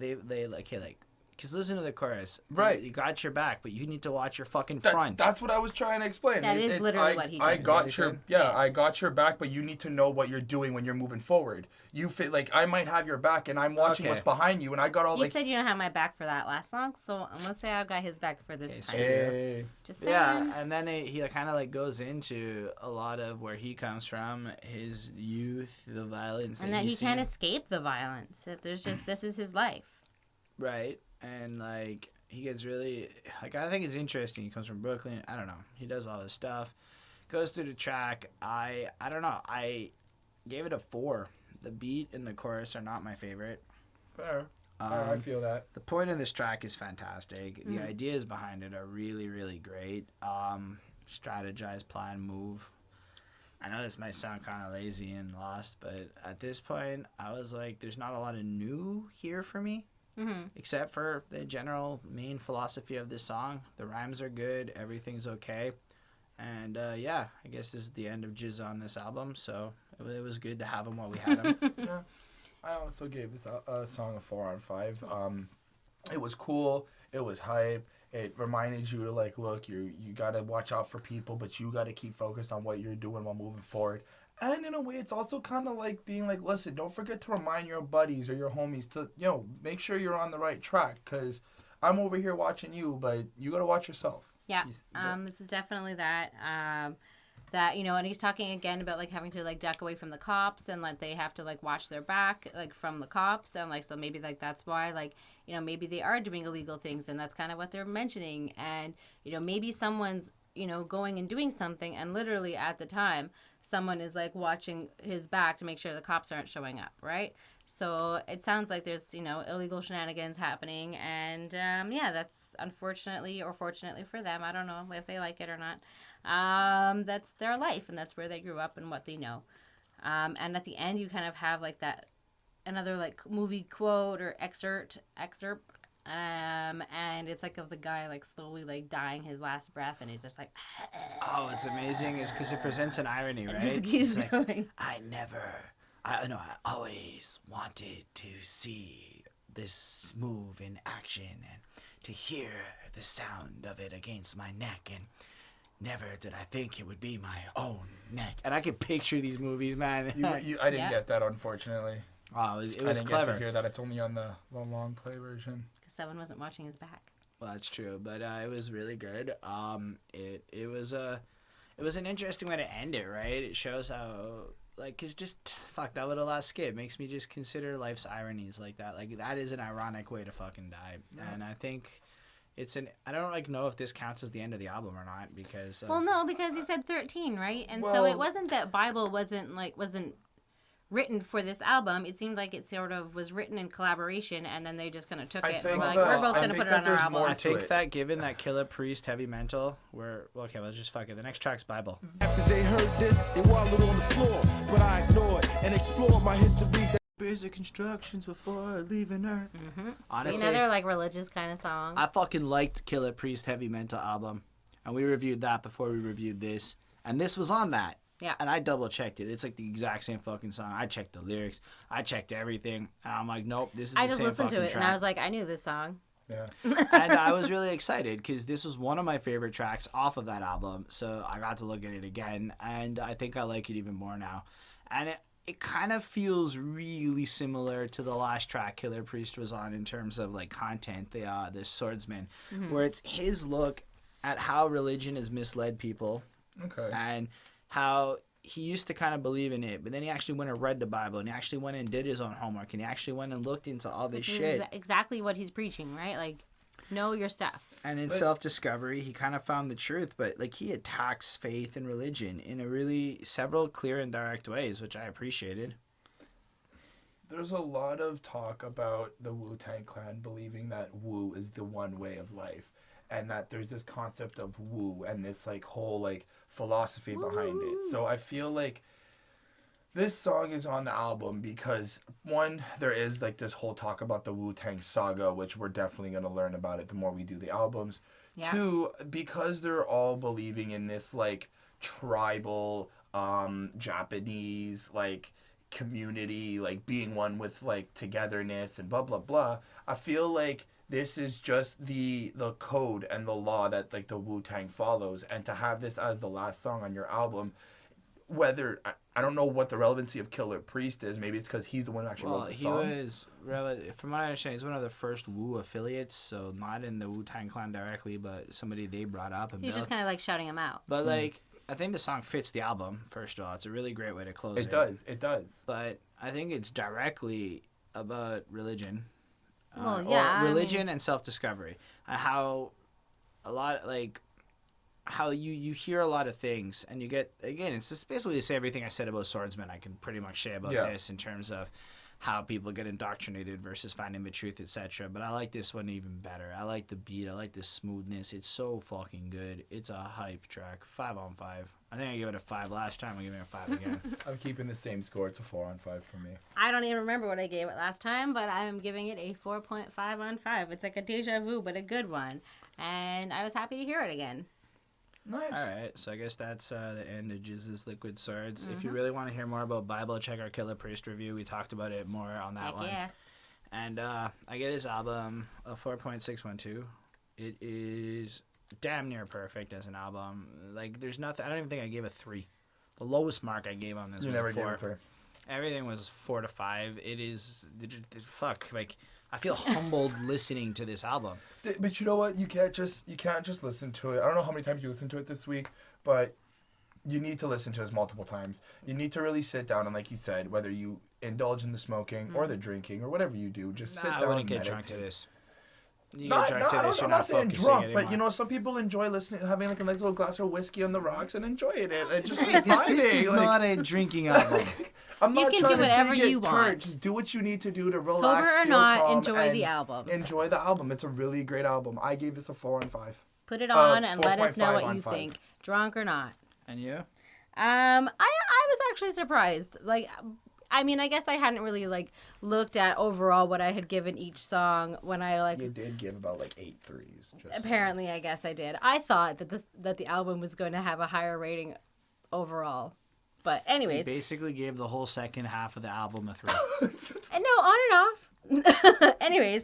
like, hey, like, because listen to the chorus. Right. You got your back, but you need to watch your fucking front. That's what I was trying to explain. That is literally what he just I got said. your Yes. I got your back, but you need to know what you're doing when you're moving forward. You fit like I might have your back, and I'm watching Okay. what's behind you, and I got all You like. said you don't have my back for that last song, so I'm gonna say I've got his back for this Okay, time. Hey. Just saying. Yeah, and then he kind of like goes into a lot of where he comes from, his youth, the violence, And that he's he can't seen. escape the violence. That there's just this is his life. Right, and like he gets really like I think it's interesting. He comes from Brooklyn. I don't know. He does all this stuff. Goes through the track. I don't know. I gave it a 4. The beat and the chorus are not my favorite. Fair. I feel that. The point of this track is fantastic. The ideas behind it are really, really great. Strategize, plan, move. I know this might sound kind of lazy and lost, but at this point, I was like, there's not a lot of new here for me, except for the general main philosophy of this song. The rhymes are good. Everything's okay. And, yeah, I guess this is the end of GZA on this album, so it was good to have him while we had him. Yeah. I also gave this song a 4 on 5. It was cool. It was hype. It reminded you to like, look, you gotta watch out for people, but you gotta keep focused on what you're doing while moving forward. And in a way, it's also kind of like being like, listen, don't forget to remind your buddies or your homies to, make sure you're on the right track. Because I'm over here watching you, but you gotta watch yourself. Yeah. This is definitely that. That, and he's talking again about like having to like duck away from the cops, and like they have to like watch their back like from the cops, and like so maybe like that's why like maybe they are doing illegal things, and that's kind of what they're mentioning. And maybe someone's going and doing something, and literally at the time someone is like watching his back to make sure the cops aren't showing up, right? So it sounds like there's illegal shenanigans happening, and yeah, that's unfortunately or fortunately for them, I don't know if they like it or not. That's their life, and that's where they grew up and what they know. And at the end, you kind of have like that another like movie quote or excerpt, and it's like of the guy like slowly like dying his last breath, and he's just like, Oh, it's amazing. It's because it presents an irony, right? it just keeps It's like, going. I always wanted to see this move in action and to hear the sound of it against my neck, and never did I think it would be my own neck. And I can picture these movies, man. I didn't Yeah. get that, unfortunately. Oh, it was I didn't clever. get to hear that. It's only on the long play version. Because someone wasn't watching his back. Well, that's true, but it was really good. It was an interesting way to end it, right? It shows how it's just fuck that little last skit makes me just consider life's ironies like that. Like that is an ironic way to fucking die, and I think I don't know if this counts as the end of the album or not because. Well, no, because he said 13, right? And so Well- it wasn't that B.I.B.L.E wasn't written for this album. It seemed like it sort of was written in collaboration, and then they just kind of took it. think And were like, that- we're both I going to think put it that on our there's album. more I to think it. that given that Killah Priest Heavy Mental, okay, let's just fuck it. The next track's B.I.B.L.E. After they heard this, they wallowed on the floor, but I ignored and explored my history. Basic instructions before leaving Earth. Mm-hmm. Honestly, Another like religious kind of song. I fucking liked Killah Priest Heavy Mental album, and we reviewed that before we reviewed this, and this was on that. Yeah. And I double checked it. It's like the exact same fucking song. I checked the lyrics. I checked everything. And I'm like, nope, this is the I just same listened to fucking it, track. and I was like, I knew this song. Yeah. And I was really excited because this was one of my favorite tracks off of that album. So I got to look at it again, and I think I like it even more now. And it kind of feels really similar to the last track Killah Priest was on in terms of like content, the Swordsman, where it's his look at how religion has misled people. Okay. And how he used to kind of believe in it, but then he actually went and read the Bible, and he actually went and did his own homework, and he actually went and looked into all this shit. Exactly what he's preaching, right? Like, know your stuff. And in self-discovery, he kind of found the truth, but like he attacks faith and religion in a really several clear and direct ways, which I appreciated. There's a lot of talk about the Wu-Tang Clan believing that Wu is the one way of life, and that there's this concept of Wu and this like whole like philosophy behind it. So I feel like this song is on the album because one, there is like this whole talk about the Wu-Tang saga, which we're definitely going to learn about it the more we do the albums. Yeah. Two, because they're all believing in this like tribal Japanese like community, like being one with like togetherness and blah blah blah. I feel like this is just the code and the law that like the Wu-Tang follows, and to have this as the last song on your album, whether I don't know what the relevancy of Killah Priest is. Maybe it's because he's the one who actually wrote the song. He was, from what I understand, he's one of the first Wu affiliates, so not in the Wu-Tang Clan directly, but somebody they brought up. He's just kind of like shouting him out. But like, I think the song fits the album. First of all, it's a really great way to close it. It does. But I think it's directly about religion. Well, yeah, or religion and self-discovery. How a lot, like, how you hear a lot of things, and you get, again, it's just basically the same everything I said about Swordsman I can pretty much say about this in terms of how people get indoctrinated versus finding the truth, etc. But I like this one even better. I like the beat. I like the smoothness. It's so fucking good. It's a hype track. 5 on 5. I think I gave it a 5 last time. I'm giving it a 5 again. I'm keeping the same score. It's a 4 on 5 for me. I don't even remember what I gave it last time, but I'm giving it a 4.5 on 5. It's like a deja vu, but a good one. And I was happy to hear it again. Nice. All right, so I guess that's the end of GZA's Liquid Swords. If you really want to hear more about B.I.B.L.E, check our Killah Priest review. We talked about it more on that one. Yes. And I get this album a 4.612. It is damn near perfect as an album. Like, there's nothing. I don't even think I gave a 3. The lowest mark I gave on this was never a 4. gave it 3. Everything was 4 to 5. It is fuck. Like, I feel humbled listening to this album. But you know what? You can't just listen to it. I don't know how many times you listened to it this week, but you need to listen to this multiple times. You need to really sit down and, like you said, whether you indulge in the smoking or the drinking or whatever you do, just sit down I wouldn't and get meditate. drunk to this. You I'm you're not saying focusing drunk, anymore. but you know, some people enjoy listening, having like a nice little glass of whiskey on the rocks and enjoying it. It's just this is not a drinking album. I'm You not can trying do to whatever say get you turned. want. Just do what you need to do to relax, Sober or feel not, calm, enjoy and the album. Enjoy the album. It's a really great album. I gave this a 4 on 5. Put it on and let us know 4.5 what on you 5. think. Drunk or not. And you? I was actually surprised. Like, I mean, I guess I hadn't really like looked at overall what I had given each song when I like. You did give about like 8 threes. Apparently, I guess I did. I thought that the album was going to have a higher rating overall. But anyways, You basically gave the whole second half of the album a 3. and no, on and off. Anyways,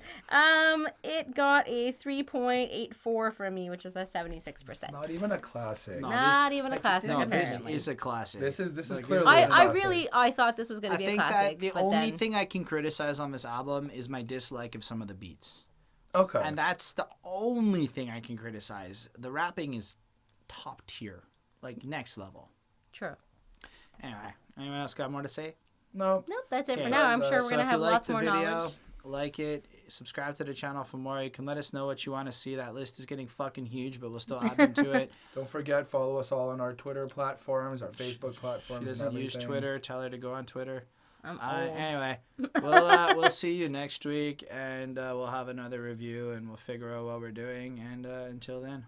it got a 3.84 from me, which is a 76%. Not even a classic. No. Not even a classic, No, this apparently. is a classic. This is Like, clearly. I thought this was going I to be a think classic. that the but only then, thing I can criticize on this album is my dislike of some of the beats. Okay. And that's the only thing I can criticize. The rapping is top tier. Like, next level. True. Anyway, anyone else got more to say? No. Nope, that's it Okay. for now. I'm So sure we're going to if have you like lots the more video, knowledge. like it, subscribe to the channel for more. You can let us know what you want to see. That list is getting fucking huge, but we'll still add them to it. Don't forget, follow us all on our Twitter platforms, our Facebook platforms. She doesn't and use everything. Twitter. Tell her to go on Twitter. I'm old. Anyway, we'll see you next week, and we'll have another review, and we'll figure out what we're doing. And until then.